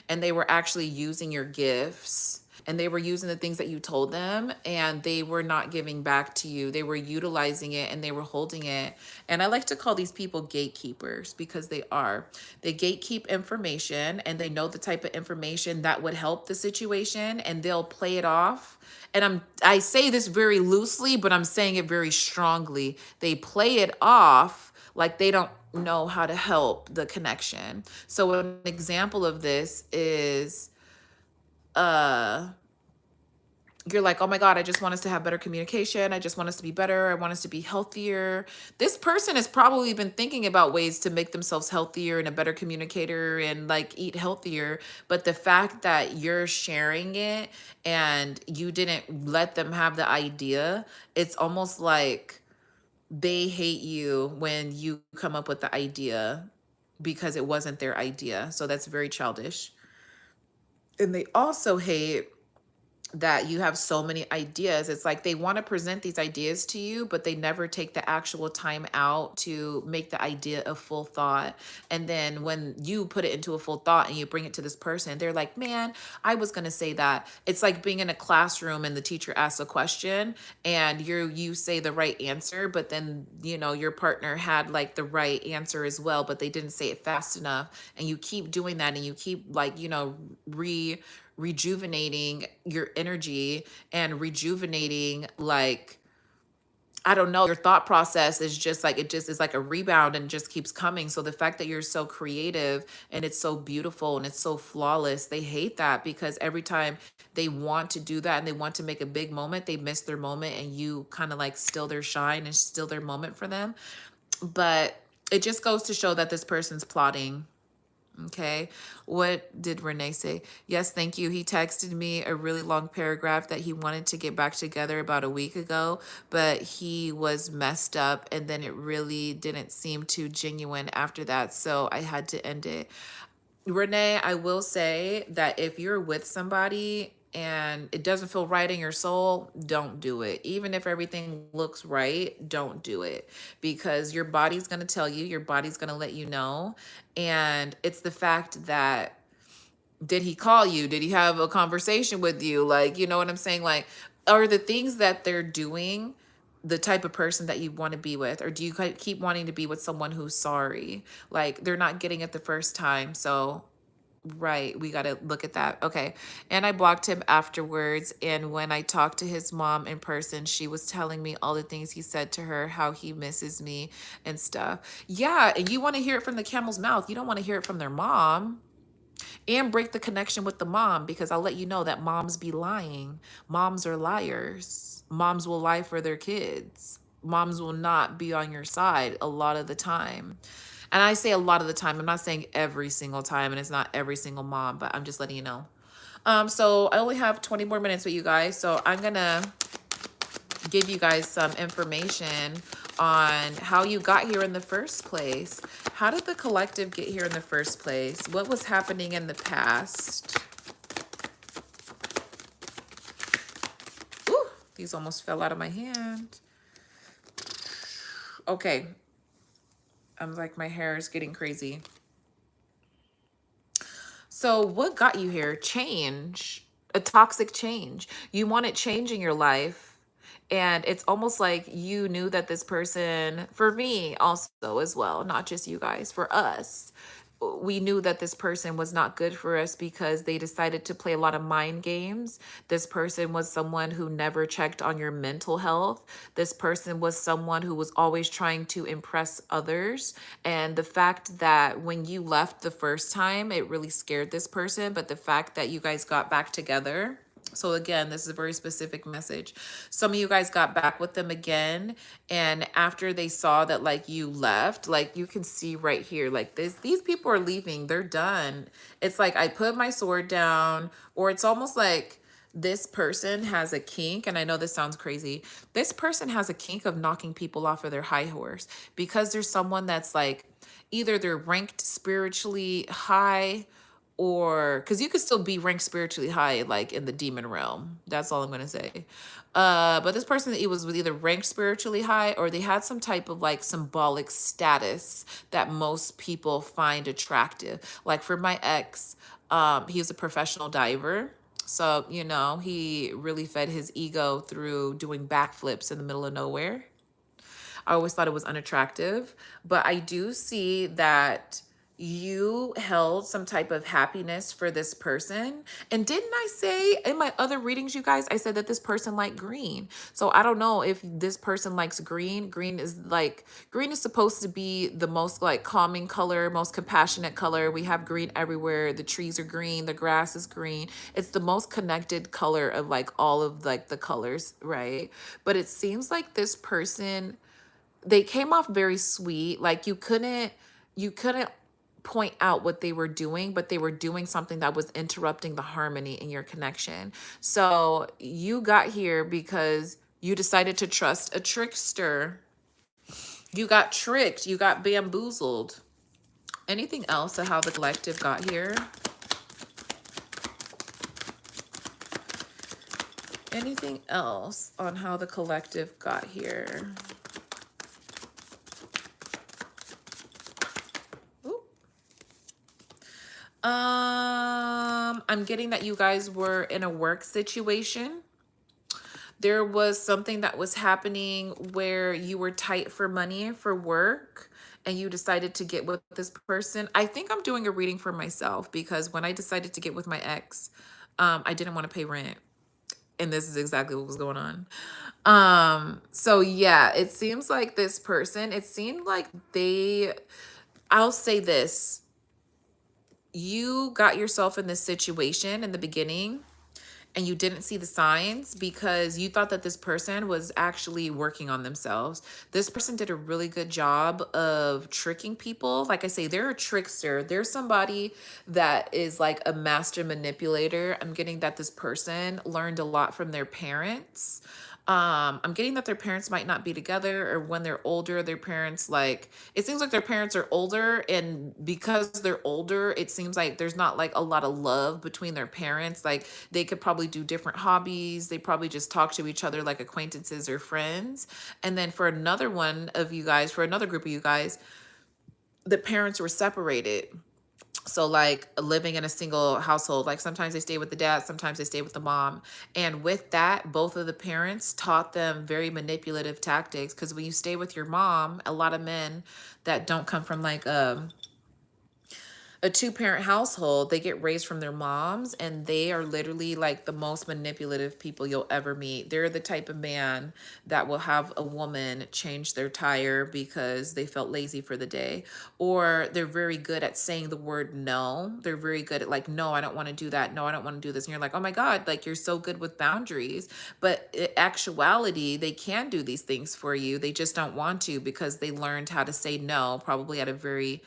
and they were actually using your gifts, and they were using the things that you told them, and they were not giving back to you. They were utilizing it and they were holding it. And I like to call these people gatekeepers, because they are. They gatekeep information, and they know the type of information that would help the situation, and they'll play it off. And I say this very loosely, but I'm saying it very strongly. They play it off like they don't know how to help the connection. So an example of this is uh you're like, oh my God, I just want us to have better communication. I just want us to be better. I want us to be healthier. This person has probably been thinking about ways to make themselves healthier and a better communicator and like eat healthier. But the fact that you're sharing it and you didn't let them have the idea, it's almost like they hate you when you come up with the idea because it wasn't their idea. So that's very childish. And they also hate that you have so many ideas. It's like they want to present these ideas to you, but they never take the actual time out to make the idea a full thought. And then when you put it into a full thought and you bring it to this person, they're like, man, I was going to say that. It's like being in a classroom and the teacher asks a question and you say the right answer, but then, you know, your partner had like the right answer as well, but they didn't say it fast enough. And you keep doing that and you keep like, you know, rejuvenating your energy and rejuvenating, like, I don't know, your thought process is just like, it just is like a rebound and just keeps coming. So the fact that you're so creative and it's so beautiful and it's so flawless, they hate that because every time they want to do that and they want to make a big moment, they miss their moment and you kind of like steal their shine and steal their moment for them. But it just goes to show that this person's plotting. Okay. What did Renee say? Yes, thank you. He texted me a really long paragraph that he wanted to get back together about a week ago, but he was messed up and then it really didn't seem too genuine after that. So I had to end it. Renee, I will say that if you're with somebody and it doesn't feel right in your soul, don't do it. Even if everything looks right, don't do it because your body's going to tell you, your body's going to let you know. And it's the fact that, did he call you? Did he have a conversation with you? Like, you know what I'm saying? Like, are the things that they're doing the type of person that you want to be with? Or do you keep wanting to be with someone who's sorry? Like, they're not getting it the first time. So, right, we got to look at that. Okay. And I blocked him afterwards. And when I talked to his mom in person, she was telling me all the things he said to her, how he misses me and stuff. Yeah. And you want to hear it from the camel's mouth. You don't want to hear it from their mom. And break the connection with the mom, because I'll let you know that moms be lying. Moms are liars. Moms will lie for their kids. Moms will not be on your side a lot of the time. And I say a lot of the time. I'm not saying every single time, and it's not every single mom, but I'm just letting you know. So I only have 20 more minutes with you guys. So I'm going to give you guys some information on how you got here in the first place. How did the collective get here in the first place? What was happening in the past? Ooh, these almost fell out of my hand. Okay. I'm like, my hair is getting crazy. So what got you here? Change, a toxic change. You wanted change in your life. And it's almost like you knew that this person, for me also as well, not just you guys, for us, we knew that this person was not good for us because they decided to play a lot of mind games. This person was someone who never checked on your mental health. This person was someone who was always trying to impress others. And the fact that when you left the first time, it really scared this person. But the fact that you guys got back together, so again, this is a very specific message. Some of you guys got back with them again. And after they saw that like you left, like you can see right here, like these people are leaving, they're done. It's like, I put my sword down, or it's almost like this person has a kink. And I know this sounds crazy. This person has a kink of knocking people off of their high horse because there's someone that's like, either they're ranked spiritually high, or because you could still be ranked spiritually high like in the demon realm. That's all I'm gonna say. But this person, it was either ranked spiritually high or they had some type of like symbolic status that most people find attractive. Like for my ex, he was a professional diver. So, you know, he really fed his ego through doing backflips in the middle of nowhere. I always thought it was unattractive, but I do see that you held some type of happiness for this person. And didn't I say in my other readings, you guys, I said that this person liked green. So I don't know if this person likes green. Green is supposed to be the most like calming color, most compassionate color. We have green everywhere. The trees are green, the grass is green. It's the most connected color of like all of like the colors, right? But it seems like this person, they came off very sweet. Like you couldn't point out what they were doing, but they were doing something that was interrupting the harmony in your connection. So you got here because you decided to trust a trickster. You got tricked. You got bamboozled. Anything else of how the collective got here? Anything else on how the collective got here? Ooh. I'm getting that you guys were in a work situation. There was something that was happening where you were tight for money for work and you decided to get with this person. I think I'm doing a reading for myself because when I decided to get with my ex, I didn't want to pay rent. And this is exactly what was going on. So yeah, it seems like this person, it seemed like I'll say this, you got yourself in this situation in the beginning and you didn't see the signs because you thought that this person was actually working on themselves. This person did a really good job of tricking people. Like I say, they're a trickster. They're somebody that is like a master manipulator. I'm getting that this person learned a lot from their parents. I'm getting that their parents might not be together, or when they're older, their parents like it seems like their parents are older, and because they're older, it seems like there's not like a lot of love between their parents. Like they could probably do different hobbies. They probably just talk to each other like acquaintances or friends. And then for another one of you guys, for another group of you guys, the parents were separated. So like living in a single household, like sometimes they stay with the dad, sometimes they stay with the mom. And with that, both of the parents taught them very manipulative tactics. Because when you stay with your mom, a lot of men that don't come from like a two-parent household, they get raised from their moms, and they are literally like the most manipulative people you'll ever meet. They're the type of man that will have a woman change their tire because they felt lazy for the day, or they're very good at saying the word no. They're very good at like, no, I don't want to do that, no, I don't want to do this, and you're like, oh my god, like you're so good with boundaries. But in actuality, they can do these things for you, they just don't want to because they learned how to say no probably at a very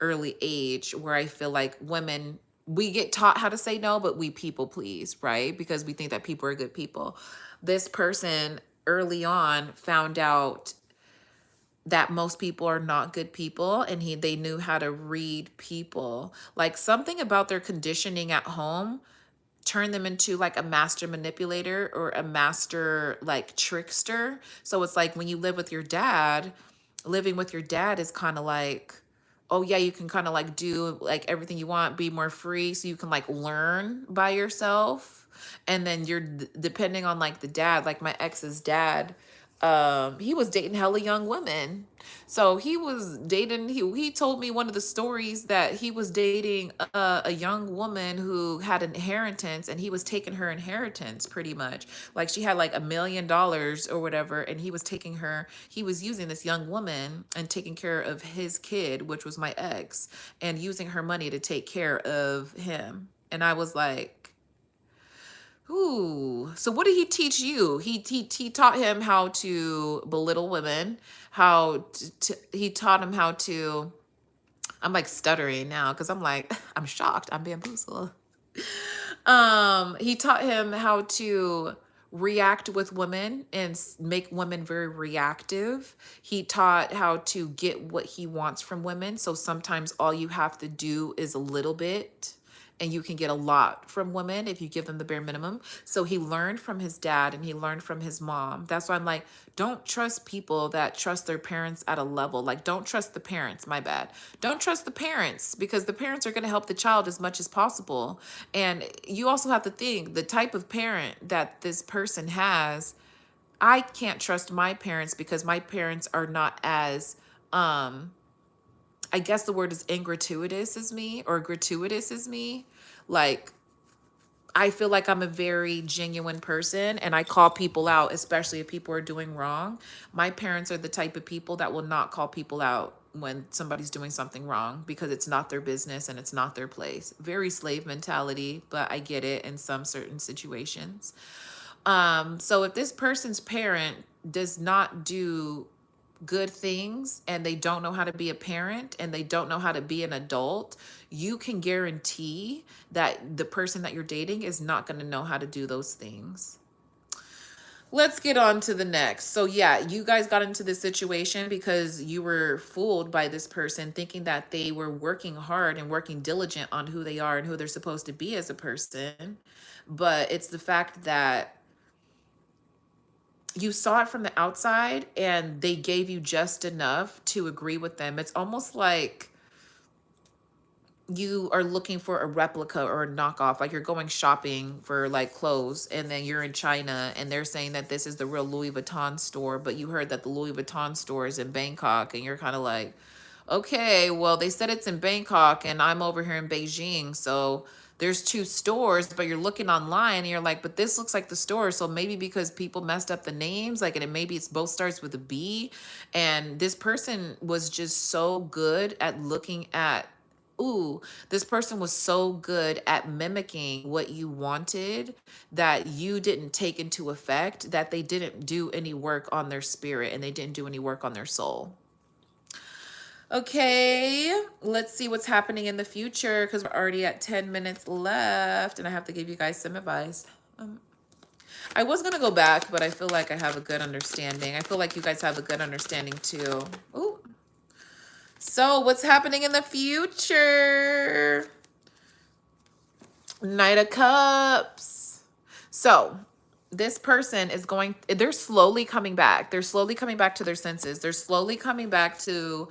early age, where I feel like women, we get taught how to say no, but we people please, right? Because we think that people are good people. This person early on found out that most people are not good people, and they knew how to read people. Like something about their conditioning at home turn them into like a master manipulator or a master like trickster. So it's like when you live with your dad, living with your dad is kind of like, oh yeah, you can kind of like do like everything you want, be more free, so you can like learn by yourself. And then you're depending on like the dad, like my ex's dad, he was dating hella young women. So he was dating, he told me one of the stories that he was dating a young woman who had an inheritance, and he was taking her inheritance pretty much. Like she had like $1 million or whatever, and he was taking her, he was using this young woman and taking care of his kid, which was my ex, and using her money to take care of him. And I was like, ooh. So what did he teach you? He taught him how to belittle women, he taught him how to, I'm like stuttering now because I'm like, I'm shocked. I'm bamboozled. He taught him how to react with women and make women very reactive. He taught how to get what he wants from women. So sometimes all you have to do is a little bit, and you can get a lot from women if you give them the bare minimum. So he learned from his dad and he learned from his mom. That's why I'm like, don't trust people that trust their parents at a level. Like, don't trust the parents, my bad. Don't trust the parents, because the parents are going to help the child as much as possible. And you also have to think the type of parent that this person has. I can't trust my parents because my parents are not as, I guess the word is ingratuitous as me, or gratuitous as me. Like, I feel like I'm a very genuine person and I call people out, especially if people are doing wrong. My parents are the type of people that will not call people out when somebody's doing something wrong because it's not their business and it's not their place. Very slave mentality, but I get it in some certain situations. So if this person's parent does not do good things and they don't know how to be a parent and they don't know how to be an adult, you can guarantee that the person that you're dating is not going to know how to do those things. Let's get on to the next. So yeah, you guys got into this situation because you were fooled by this person thinking that they were working hard and working diligent on who they are and who they're supposed to be as a person. But it's the fact that you saw it from the outside and they gave you just enough to agree with them. It's almost like you are looking for a replica or a knockoff, like you're going shopping for like clothes and then you're in China and they're saying that this is the real Louis Vuitton store, but you heard that the Louis Vuitton store is in Bangkok and you're kind of like, okay, well, they said it's in Bangkok and I'm over here in Beijing, so there's two stores, but you're looking online and you're like, but this looks like the store, so maybe because people messed up the names, like, and maybe it's both starts with a B. And this person was just so good at looking at, ooh, this person was so good at mimicking what you wanted that you didn't take into effect, that they didn't do any work on their spirit and they didn't do any work on their soul. Okay, let's see what's happening in the future because we're already at 10 minutes left and I have to give you guys some advice. I was going to go back, but I feel like I have a good understanding. I feel like you guys have a good understanding too. Ooh. So what's happening in the future? Knight of Cups. So this person is going, they're slowly coming back. They're slowly coming back to their senses. They're slowly coming back to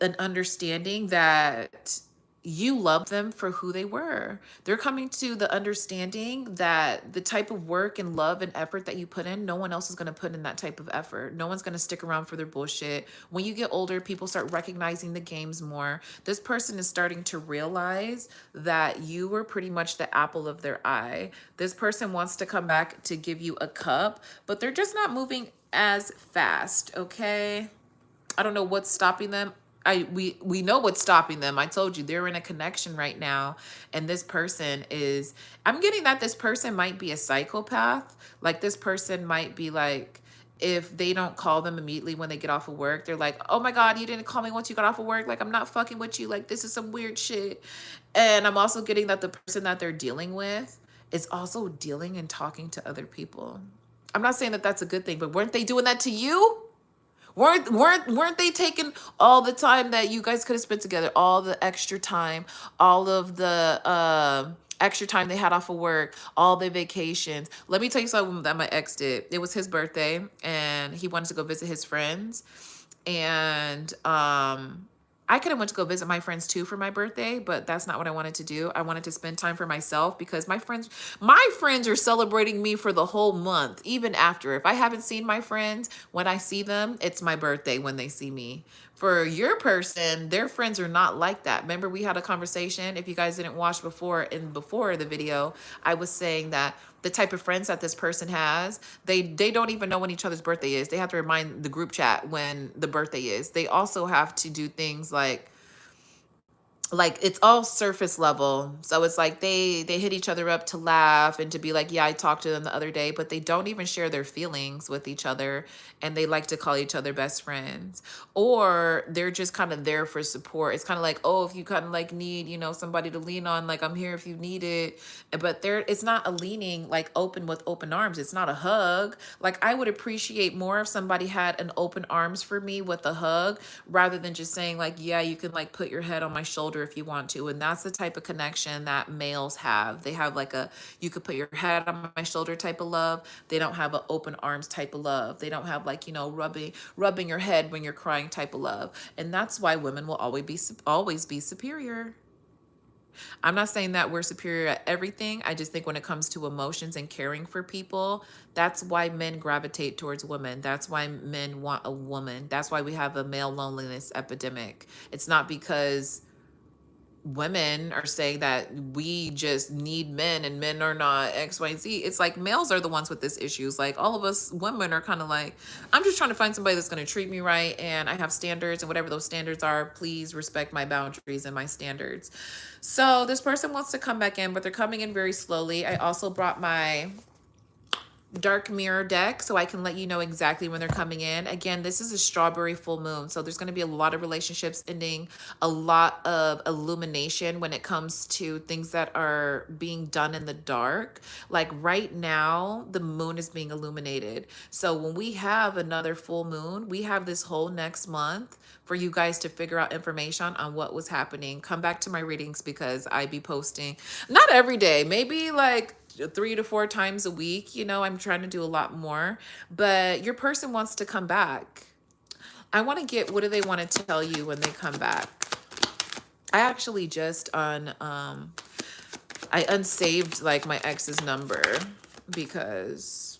an understanding that you love them for who they were. They're coming to the understanding that the type of work and love and effort that you put in, no one else is going to put in that type of effort. No one's going to stick around for their bullshit. When you get older, people start recognizing the games more. This person is starting to realize that you were pretty much the apple of their eye. This person wants to come back to give you a cup, but they're just not moving as fast, okay? I don't know what's stopping them. We know what's stopping them. I told you they're in a connection right now, and this person is, I'm getting that this person might be a psychopath. Like this person might be like, if they don't call them immediately when they get off of work, they're like, oh my God, you didn't call me once you got off of work. Like, I'm not fucking with you. Like, this is some weird shit. And I'm also getting that the person that they're dealing with is also dealing and talking to other people. I'm not saying that that's a good thing, but weren't they doing that to you? Weren't they taking all the time that you guys could have spent together, all the extra time, all of the extra time they had off of work, all the vacations? Let me tell you something that my ex did. It was his birthday and he wanted to go visit his friends. And I could have went to go visit my friends too for my birthday, but that's not what I wanted to do. I wanted to spend time for myself because my friends are celebrating me for the whole month, even after. If I haven't seen my friends, when I see them, it's my birthday when they see me. For your person, their friends are not like that. Remember, we had a conversation. If you guys didn't watch before the video, I was saying that the type of friends that this person has, they don't even know when each other's birthday is. They have to remind the group chat when the birthday is. They also have to do things like it's all surface level. So it's like they hit each other up to laugh and to be like, yeah, I talked to them the other day, but they don't even share their feelings with each other, and they like to call each other best friends. Or they're just kind of there for support. It's kind of like, oh, if you kind of like need, somebody to lean on, like I'm here if you need it. But it's not a leaning like open with open arms. It's not a hug. Like I would appreciate more if somebody had an open arms for me with a hug rather than just saying like, yeah, you can like put your head on my shoulder if you want to. And that's the type of connection that males have. They have like you could put your head on my shoulder type of love. They don't have an open arms type of love. They don't have like, rubbing your head when you're crying type of love. And that's why women will always be superior. I'm not saying that we're superior at everything. I just think when it comes to emotions and caring for people, that's why men gravitate towards women. That's why men want a woman. That's why we have a male loneliness epidemic. It's not because women are saying that we just need men and men are not XYZ. It's like males are the ones with this issues. Like all of us women are kind of like, I'm just trying to find somebody that's going to treat me right, and I have standards, and whatever those standards are, please respect my boundaries and my standards. So this person wants to come back in, but they're coming in very slowly. I also brought my dark mirror deck so I can let you know exactly when they're coming in. Again, this is a strawberry full moon, so there's going to be a lot of relationships ending, a lot of illumination when it comes to things that are being done in the dark. Like right now, the moon is being illuminated. So when we have another full moon, we have this whole next month for you guys to figure out information on what was happening. Come back to my readings because I be posting, not every day, maybe like 3 to 4 times a week. You know, I'm trying to do a lot more, but your person wants to come back. I want to get, what do they want to tell you when they come back? I actually just I unsaved like my ex's number because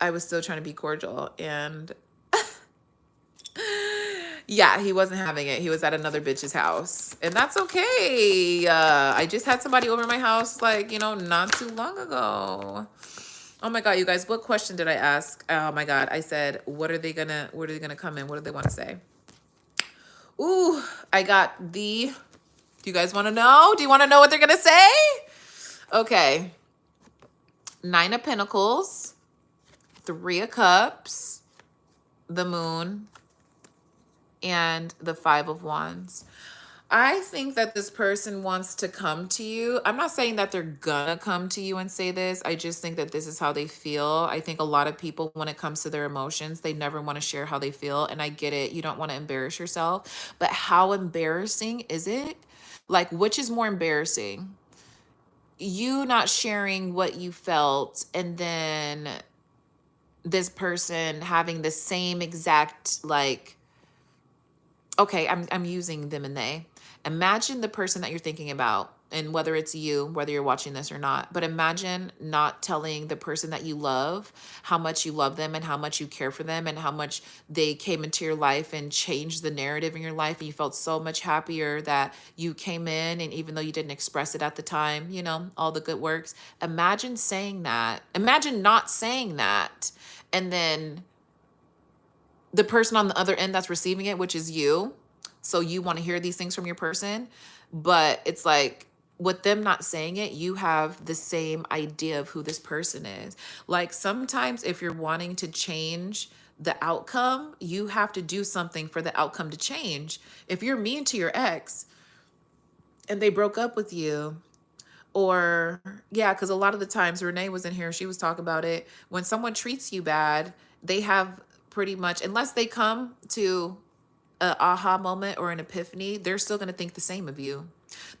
I was still trying to be cordial, and yeah, he wasn't having it. He was at another bitch's house, and that's okay. I just had somebody over my house, like, you know, not too long ago. Oh my God, you guys, what question did I ask? Oh my God, I said, what are they gonna come in? What do they want to say? Ooh, I got the, do you guys want to know? Do you want to know what they're gonna say? Okay. 9 of Pentacles, 3 of Cups, the Moon, and the 5 of Wands. I think that this person wants to come to you. I'm not saying that they're gonna come to you and say this. I just think that this is how they feel. I think a lot of people, when it comes to their emotions, they never want to share how they feel. And I get it. You don't want to embarrass yourself. But how embarrassing is it? Like, which is more embarrassing? You not sharing what you felt, and then this person having the same exact, like, okay, I'm using them and they. Imagine the person that you're thinking about, and whether it's you, whether you're watching this or not, but imagine not telling the person that you love how much you love them and how much you care for them and how much they came into your life and changed the narrative in your life, and you felt so much happier that you came in, and even though you didn't express it at the time, you know, all the good works. Imagine saying that. Imagine not saying that. And then the person on the other end that's receiving it, which is you. So you want to hear these things from your person, but it's like, with them not saying it, you have the same idea of who this person is. Like, sometimes if you're wanting to change the outcome, you have to do something for the outcome to change. If you're mean to your ex and they broke up with you, or yeah, because a lot of the times, Renee was in here, she was talking about it, when someone treats you bad, they have pretty much, unless they come to a aha moment or an epiphany, they're still going to think the same of you.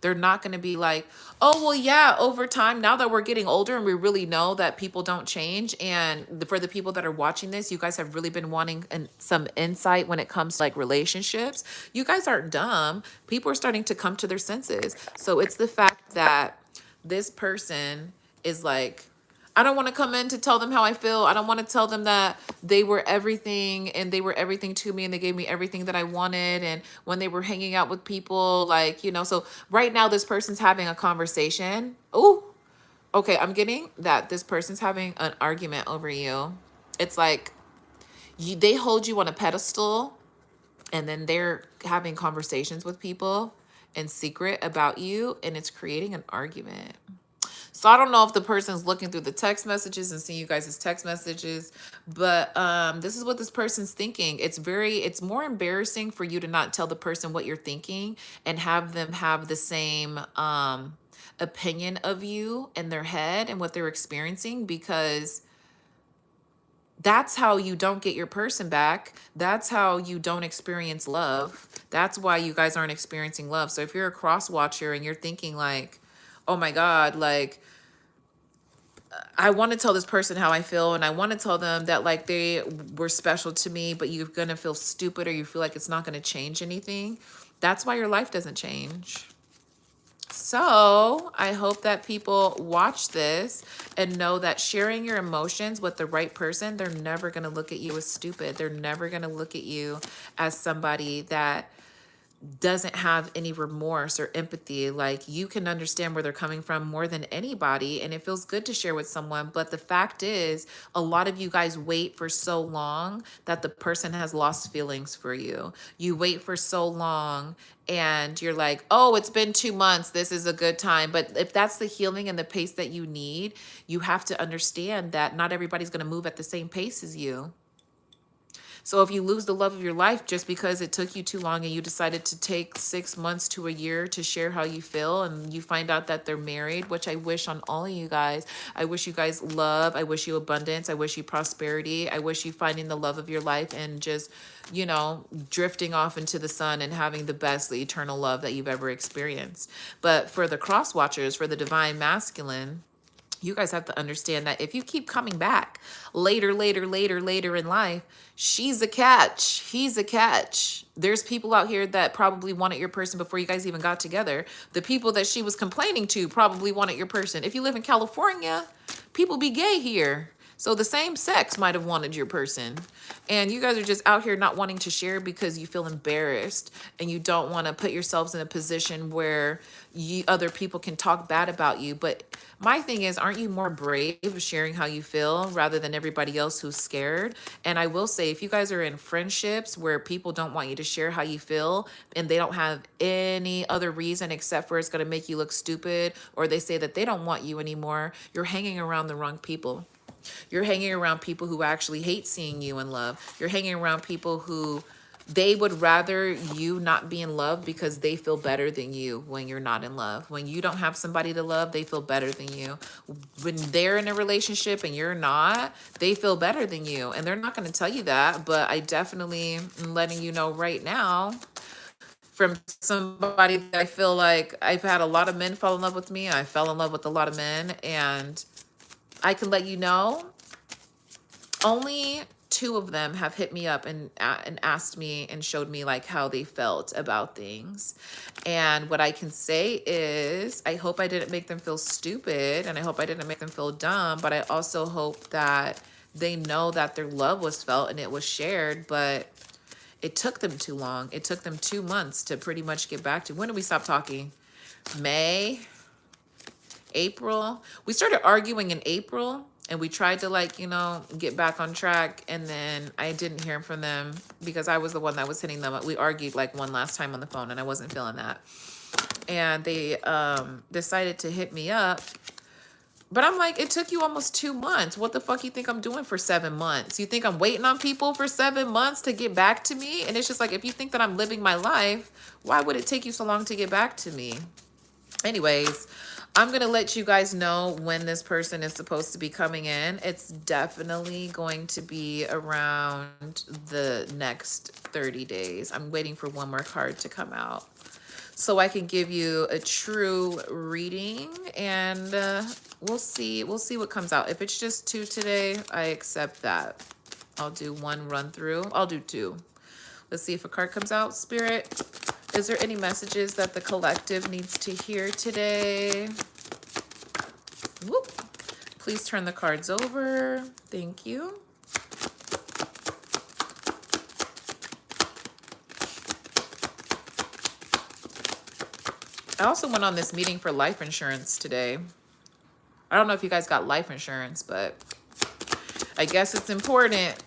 They're not going to be like, oh, well, yeah, over time, now that we're getting older and we really know that people don't change. And for the people that are watching this, you guys have really been wanting some insight when it comes to like relationships. You guys aren't dumb. People are starting to come to their senses. So it's the fact that this person is like, I don't want to come in to tell them how I feel. I don't want to tell them that they were everything and they were everything to me and they gave me everything that I wanted. And when they were hanging out with people, like, you know, so right now this person's having a conversation. Oh, okay. I'm getting that this person's having an argument over you. It's like they hold you on a pedestal, and then they're having conversations with people in secret about you, and it's creating an argument. So I don't know if the person's looking through the text messages and seeing you guys' text messages, but this is what this person's thinking. It's more embarrassing for you to not tell the person what you're thinking and have them have the same opinion of you in their head and what they're experiencing, because that's how you don't get your person back. That's how you don't experience love. That's why you guys aren't experiencing love. So if you're a cross watcher and you're thinking like, oh my God, like, I want to tell this person how I feel, and I want to tell them that like they were special to me, but you're going to feel stupid, or you feel like it's not going to change anything. That's why your life doesn't change. So I hope that people watch this and know that sharing your emotions with the right person, they're never going to look at you as stupid. They're never going to look at you as somebody that doesn't have any remorse or empathy. Like, you can understand where they're coming from more than anybody, and it feels good to share with someone. But the fact is, a lot of you guys wait for so long that the person has lost feelings for you. You wait for so long and you're like, oh, it's been 2 months, this is a good time. But if that's the healing and the pace that you need, you have to understand that not everybody's going to move at the same pace as you. So if you lose the love of your life just because it took you too long and you decided to take 6 months to a year to share how you feel, and you find out that they're married, which I wish on all of you guys. I wish you guys love. I wish you abundance. I wish you prosperity. I wish you finding the love of your life and just, you know, drifting off into the sun and having the best, the eternal love that you've ever experienced. But for the cross watchers, for the divine masculine, You guys have to understand that if you keep coming back later in life, she's a catch. He's a catch. There's people out here that probably wanted your person before you guys even got together. The people that she was complaining to probably wanted your person. If you live in California, people be gay here. So the same sex might have wanted your person. And you guys are just out here not wanting to share because you feel embarrassed and you don't want to put yourselves in a position where other people can talk bad about you. But my thing is, aren't you more brave sharing how you feel rather than everybody else who's scared? And I will say, if you guys are in friendships where people don't want you to share how you feel and they don't have any other reason except for it's going to make you look stupid, or they say that they don't want you anymore, you're hanging around the wrong people. You're hanging around people who actually hate seeing you in love. You're hanging around people who they would rather you not be in love because they feel better than you when you're not in love. When you don't have somebody to love, they feel better than you. When they're in a relationship and you're not, they feel better than you. And they're not going to tell you that, but I definitely am letting you know right now from somebody that I feel like I've had a lot of men fall in love with me. I fell in love with a lot of men, and I can let you know only 2 of them have hit me up and asked me and showed me like how they felt about things. And what I can say is I hope I didn't make them feel stupid, and I hope I didn't make them feel dumb, but I also hope that they know that their love was felt and it was shared. But it took them too long. It took them 2 months to pretty much get back to. When did we stop talking? May, April. We started arguing in April, and we tried to, like, you know, get back on track, and then I didn't hear from them because I was the one that was hitting them up. We argued like one last time on the phone and I wasn't feeling that. And they decided to hit me up. But I'm like, it took you almost 2 months. What the fuck you think I'm doing for 7 months? You think I'm waiting on people for 7 months to get back to me? And it's just like, if you think that I'm living my life, why would it take you so long to get back to me? Anyways, I'm going to let you guys know when this person is supposed to be coming in. It's definitely going to be around the next 30 days. I'm waiting for one more card to come out so I can give you a true reading, and we'll see what comes out. If it's just 2 today, I accept that. I'll do 1 run through. I'll do 2. Let's see if a card comes out. Spirit, is there any messages that the collective needs to hear today? Whoop. Please turn the cards over. Thank you. I also went on this meeting for life insurance today. I don't know if you guys got life insurance, but I guess it's important.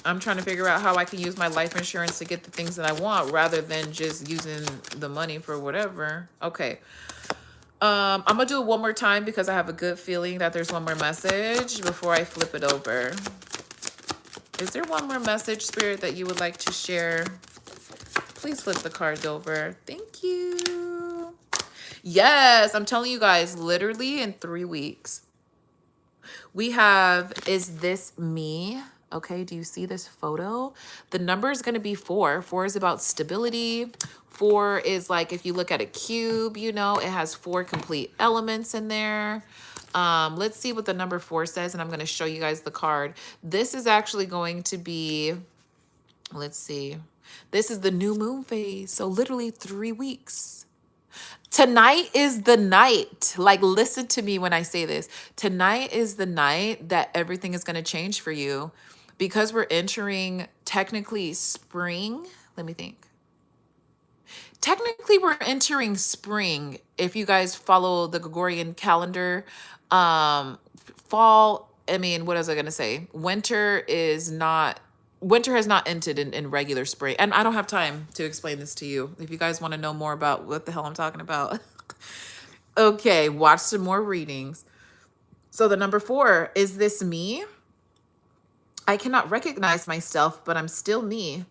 I'm trying to figure out how I can use my life insurance to get the things that I want rather than just using the money for whatever. Okay. I'm gonna do it one more time because I have a good feeling that there's one more message before I flip it over. Is there one more message, Spirit, that you would like to share? Please flip the cards over. Thank you. Yes, I'm telling you guys, literally in 3 weeks, we have, is this me? Okay, do you see this photo? The number is going to be 4. 4 is about stability. 4 is like, if you look at a cube, you know, it has 4 complete elements in there. Let's see what the number 4 says, and I'm going to show you guys the card. This is actually going to be, let's see. This is the new moon phase. So literally 3 weeks. Tonight is the night. Like, listen to me when I say this. Tonight is the night that everything is going to change for you, because we're entering technically spring. Let me think. Technically, we're entering spring. If you guys follow the Gregorian calendar, fall, I mean, what was I going to say? Winter has not ended in regular spring. And I don't have time to explain this to you. If you guys want to know more about what the hell I'm talking about. Okay, watch some more readings. So the number 4, is this me? I cannot recognize myself, but I'm still me.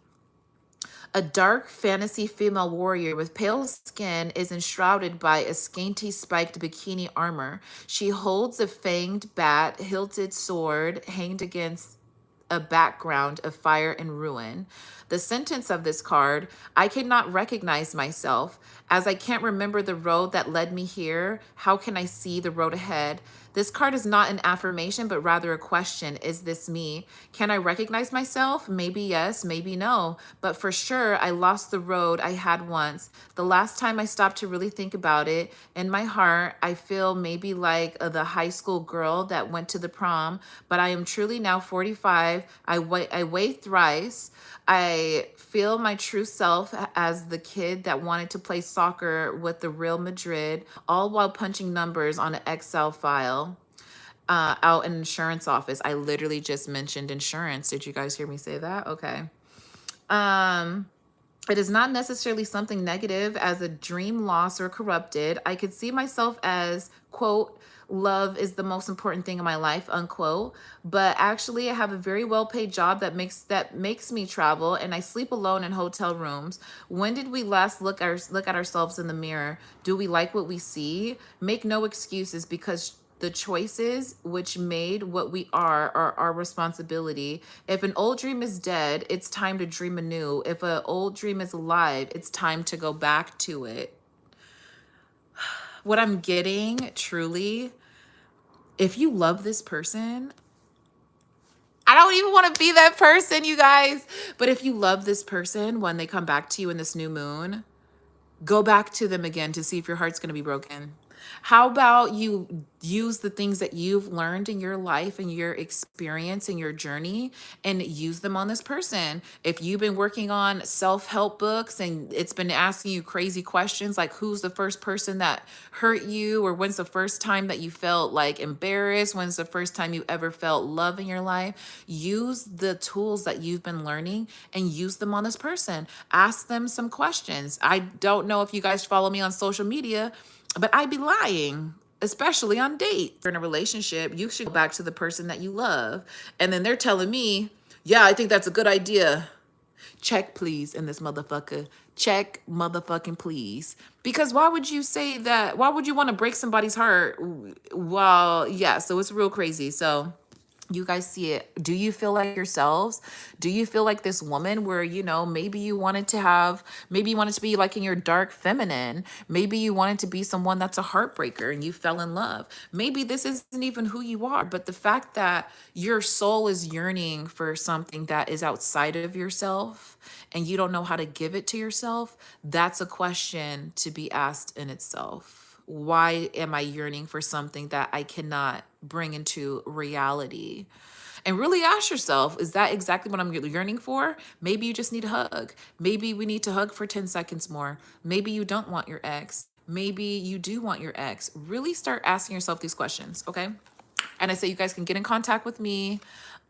A dark fantasy female warrior with pale skin is enshrouded by a scanty spiked bikini armor. She holds a fanged bat hilted sword hanged against a background of fire and ruin. The sentence of this card: I cannot recognize myself. As I can't remember the road that led me here, how can I see the road ahead? This card is not an affirmation, but rather a question. Is this me? Can I recognize myself? Maybe yes, maybe no. But for sure, I lost the road I had once. The last time I stopped to really think about it, in my heart, I feel maybe like the high school girl that went to the prom, but I am truly now 45. I weigh thrice. I feel my true self as the kid that wanted to play soccer with the Real Madrid, all while punching numbers on an Excel file out in an insurance office. I literally just mentioned insurance. Did you guys hear me say that? Okay. Um, it is not necessarily something negative as a dream lost or corrupted. I could see myself as, quote, love is the most important thing in my life, unquote. But actually I have a very well-paid job that makes me travel, and I sleep alone in hotel rooms. When did we last look at ourselves in the mirror? Do we like what we see? Make no excuses, because the choices which made what we are our responsibility. If an old dream is dead, it's time to dream anew. If an old dream is alive, it's time to go back to it. What I'm getting, truly, if you love this person, I don't even want to be that person, you guys. But if you love this person, when they come back to you in this new moon, go back to them again to see if your heart's going to be broken. How about you use the things that you've learned in your life and your experience and your journey, and use them on this person? If you've been working on self-help books and it's been asking you crazy questions like who's the first person that hurt you, or when's the first time that you felt like embarrassed, when's the first time you ever felt love in your life, use the tools that you've been learning and use them on this person. Ask them some questions. I don't know if you guys follow me on social media, but I'd be lying, especially on dates. You're in a relationship, you should go back to the person that you love. And then they're telling me, yeah, I think that's a good idea. Check please in this motherfucker. Check motherfucking please. Because why would you say that? Why would you want to break somebody's heart? Well, yeah, so it's real crazy. So you guys see it. Do you feel like yourselves? Do you feel like this woman where, maybe you wanted to be like in your dark feminine. Maybe you wanted to be someone that's a heartbreaker and you fell in love. Maybe this isn't even who you are, but the fact that your soul is yearning for something that is outside of yourself and you don't know how to give it to yourself, that's a question to be asked in itself. Why am I yearning for something that I cannot bring into reality? And really ask yourself, is that exactly what I'm yearning for? Maybe you just need a hug. Maybe we need to hug for 10 seconds more. Maybe you don't want your ex. Maybe you do want your ex. Really start asking yourself these questions, okay? And I say you guys can get in contact with me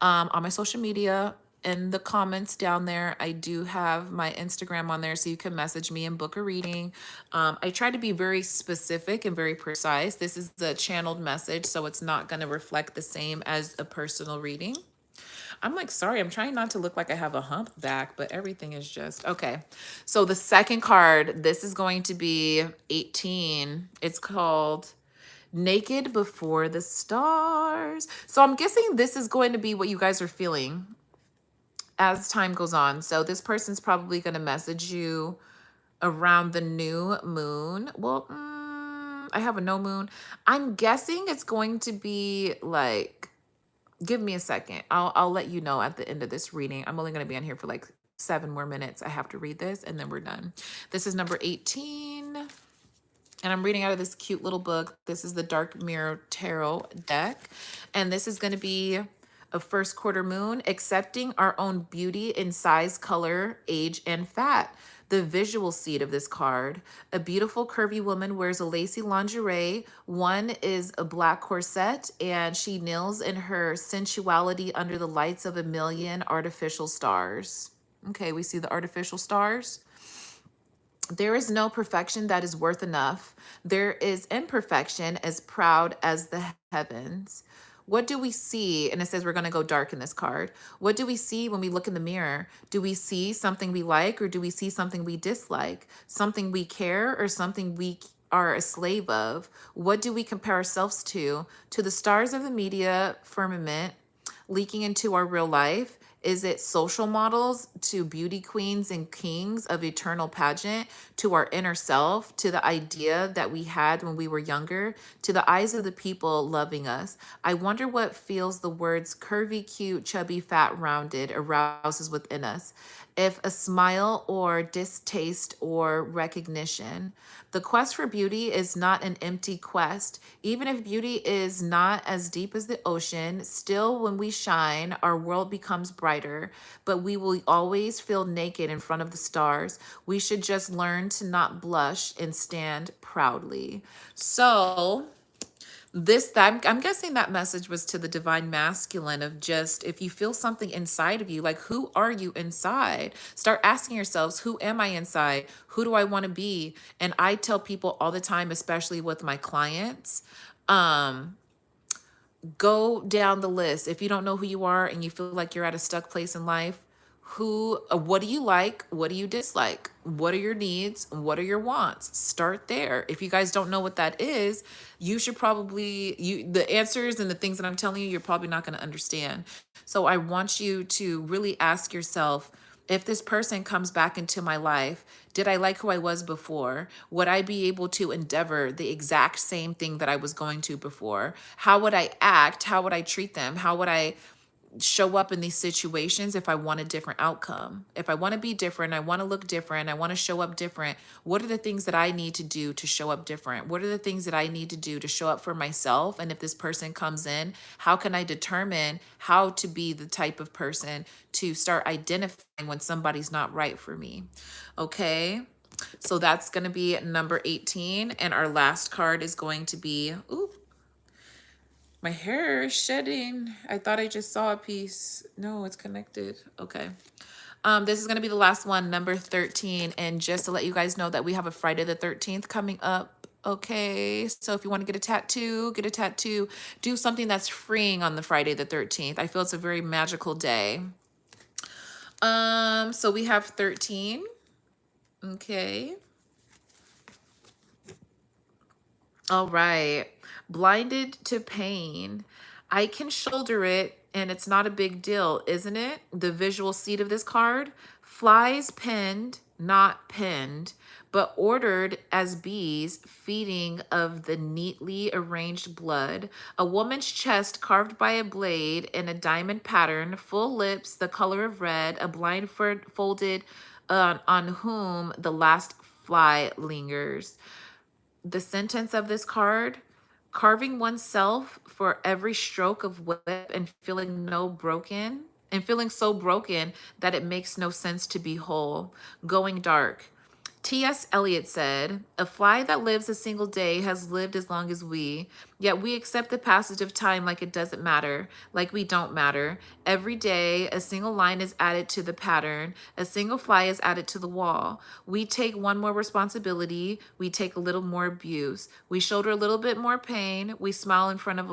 on my social media. In the comments down there, I do have my Instagram on there, so you can message me and book a reading. I try to be very specific and very precise. This is the channeled message, so it's not going to reflect the same as a personal reading. I'm like, sorry, I'm trying not to look like I have a hump back, but everything is just okay. So the second card, this is going to be 18. It's called Naked Before the Stars. So I'm guessing this is going to be what you guys are feeling as time goes on. So this person's probably going to message you around the new moon. Well, I have a no moon. I'm guessing it's going to be like, give me a second. I'll let you know at the end of this reading. I'm only going to be on here for like 7 more minutes. I have to read this and then we're done. This is number 18. And I'm reading out of this cute little book. This is the Dark Mirror Tarot deck. And this is going to be a first quarter moon, accepting our own beauty in size, color, age, and fat. The visual seed of this card: a beautiful curvy woman wears a lacy lingerie. One is a black corset, and she kneels in her sensuality under the lights of a million artificial stars. Okay, we see the artificial stars. There is no perfection that is worth enough. There is imperfection as proud as the heavens. What do we see? And it says we're going to go dark in this card. What do we see when we look in the mirror? Do we see something we like, or do we see something we dislike? Something we care, or something we are a slave of? What do we compare ourselves to? To the stars of the media firmament leaking into our real life? Is it social models to beauty queens and kings of eternal pageant, to our inner self, to the idea that we had when we were younger, to the eyes of the people loving us? I wonder what feels the words curvy, cute, chubby, fat, rounded arouses within us. If a smile or distaste or recognition. The quest for beauty is not an empty quest. Even if beauty is not as deep as the ocean, still when we shine, our world becomes brighter, but we will always feel naked in front of the stars. We should just learn to not blush and stand proudly. So, I'm guessing that message was to the divine masculine of just, if you feel something inside of you, like, who are you inside? Start asking yourselves, who am I inside? Who do I want to be? And I tell people all the time, especially with my clients, um go down the list. If you don't know who you are and you feel like you're at a stuck place in life, what do you like? What do you dislike? What are your needs? What are your wants? Start there. If you guys don't know what that is, you should probably, the answers and the things that I'm telling you, you're probably not going to understand. So I want you to really ask yourself, if this person comes back into my life, did I like who I was before? Would I be able to endeavor the exact same thing that I was going to before? How would I act? How would I treat them? How would I show up in these situations if I want a different outcome? If I want to be different, I want to look different, I want to show up different, what are the things that I need to do to show up different? What are the things that I need to do to show up for myself? And if this person comes in, how can I determine how to be the type of person to start identifying when somebody's not right for me? Okay. So that's going to be number 18. And our last card is going to be, ooh, my hair is shedding. I thought I just saw a piece. No, it's connected. Okay. This is going to be the last one, number 13. And just to let you guys know that we have a Friday the 13th coming up. Okay. So if you want to get a tattoo, get a tattoo. Do something that's freeing on the Friday the 13th. I feel it's a very magical day. So we have 13. Okay. All right. Blinded to pain. I can shoulder it and it's not a big deal, isn't it? The visual seed of this card. Flies pinned, not pinned, but ordered as bees feeding of the neatly arranged blood. A woman's chest carved by a blade in a diamond pattern, full lips, the color of red, a blindfolded on whom the last fly lingers. The sentence of this card: carving oneself for every stroke of whip and feeling so broken that it makes no sense to be whole. Going dark. T.S. Eliot said, "A fly that lives a single day has lived as long as we, yet we accept the passage of time like it doesn't matter, like we don't matter. Every day, a single line is added to the pattern, a single fly is added to the wall. We take one more responsibility, we take a little more abuse, we shoulder a little bit more pain, we smile in front of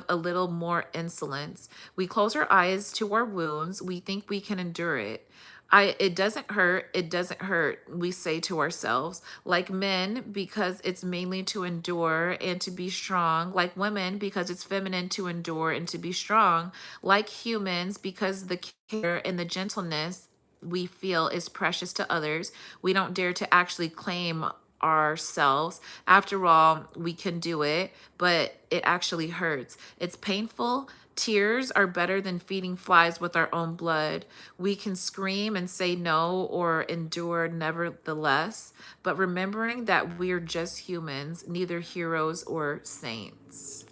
a little more insolence. We close our eyes to our wounds, we think we can endure it. It doesn't hurt, it doesn't hurt, we say to ourselves. Like men, because it's mainly to endure and to be strong. Like women, because it's feminine to endure and to be strong. Like humans, because the care and the gentleness we feel is precious to others. We don't dare to actually claim ourselves. After all, we can do it, but it actually hurts. It's painful. Tears are better than feeding flies with our own blood. We can scream and say no or endure nevertheless, but remembering that we're just humans, neither heroes or saints.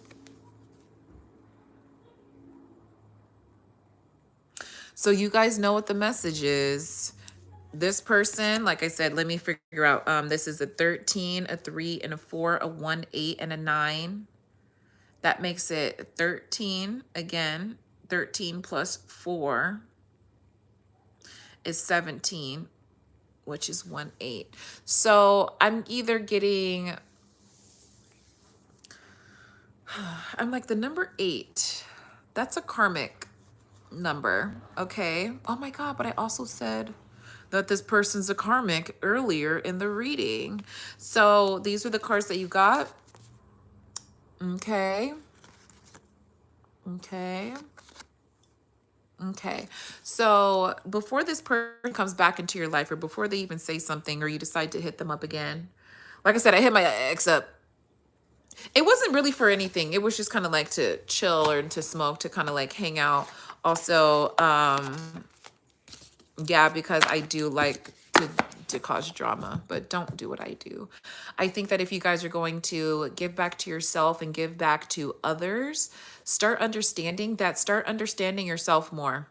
So you guys know what the message is. This person, like I said, let me figure out. This is a 13, a 3, and a 4, a 1, 8, and a 9. That makes it 13 again. 13 plus 4 is 17, which is 1, 8. So I'm either getting, I'm like the number 8. That's a karmic number. Okay. Oh my God. But I also said that this person's a karmic earlier in the reading. So these are the cards that you got. Okay. Okay. Okay. So before this person comes back into your life, or before they even say something, or you decide to hit them up again, like I said, I hit my ex up. It wasn't really for anything. It was just kind of like to chill or to smoke, to kind of like hang out. Also, yeah, because I do like to cause drama, but don't do what I do. I think that if you guys are going to give back to yourself and give back to others, start understanding yourself more.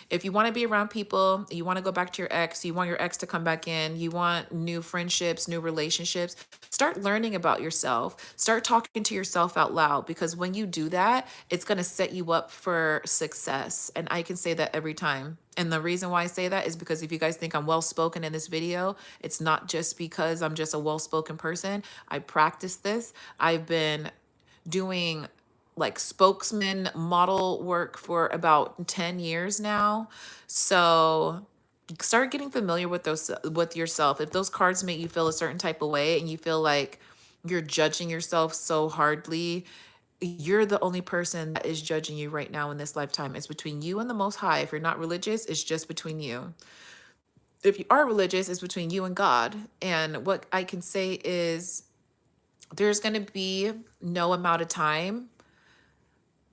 If you want to be around people, you want to go back to your ex, you want your ex to come back in, you want new friendships, new relationships, start learning about yourself. Start talking to yourself out loud, because when you do that, it's going to set you up for success. And I can say that every time. And the reason why I say that is because if you guys think I'm well spoken in this video, it's not just because I'm just a well spoken person. I practice this. I've been doing like spokesman model work for about 10 years now. So start getting familiar with those, with yourself. If those cards make you feel a certain type of way and you feel like you're judging yourself so hardly, you're the only person that is judging you right now in this lifetime. It's between you and the Most High. If you're not religious, it's just between you. If you are religious, it's between you and God. And what I can say is there's going to be no amount of time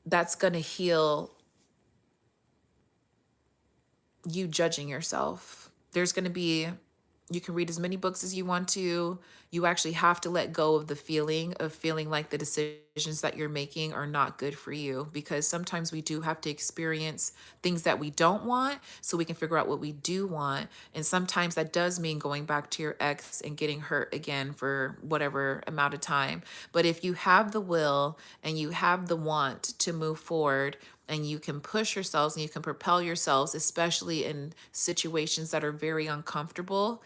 that's going to heal you judging yourself. There's going to be, you can read as many books as you want to. You actually have to let go of the feeling of feeling like the decisions that you're making are not good for you, because sometimes we do have to experience things that we don't want so we can figure out what we do want. And sometimes that does mean going back to your ex and getting hurt again for whatever amount of time. But if you have the will and you have the want to move forward, and you can push yourselves and you can propel yourselves, especially in situations that are very uncomfortable,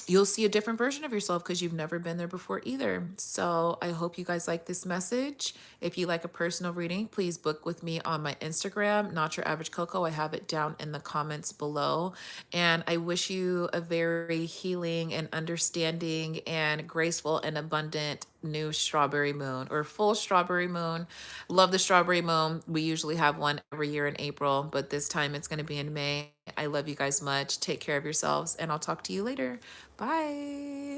you'll see a different version of yourself because you've never been there before either. So I hope you guys like this message. If you like a personal reading, please book with me on my Instagram, Notyouraveragekoko. I have it down in the comments below. And I wish you a very healing and understanding and graceful and abundant new strawberry moon, or full strawberry moon. Love the strawberry moon. We usually have one every year in April, but this time it's going to be in May. I love you guys much. Take care of yourselves, and I'll talk to you later. Bye.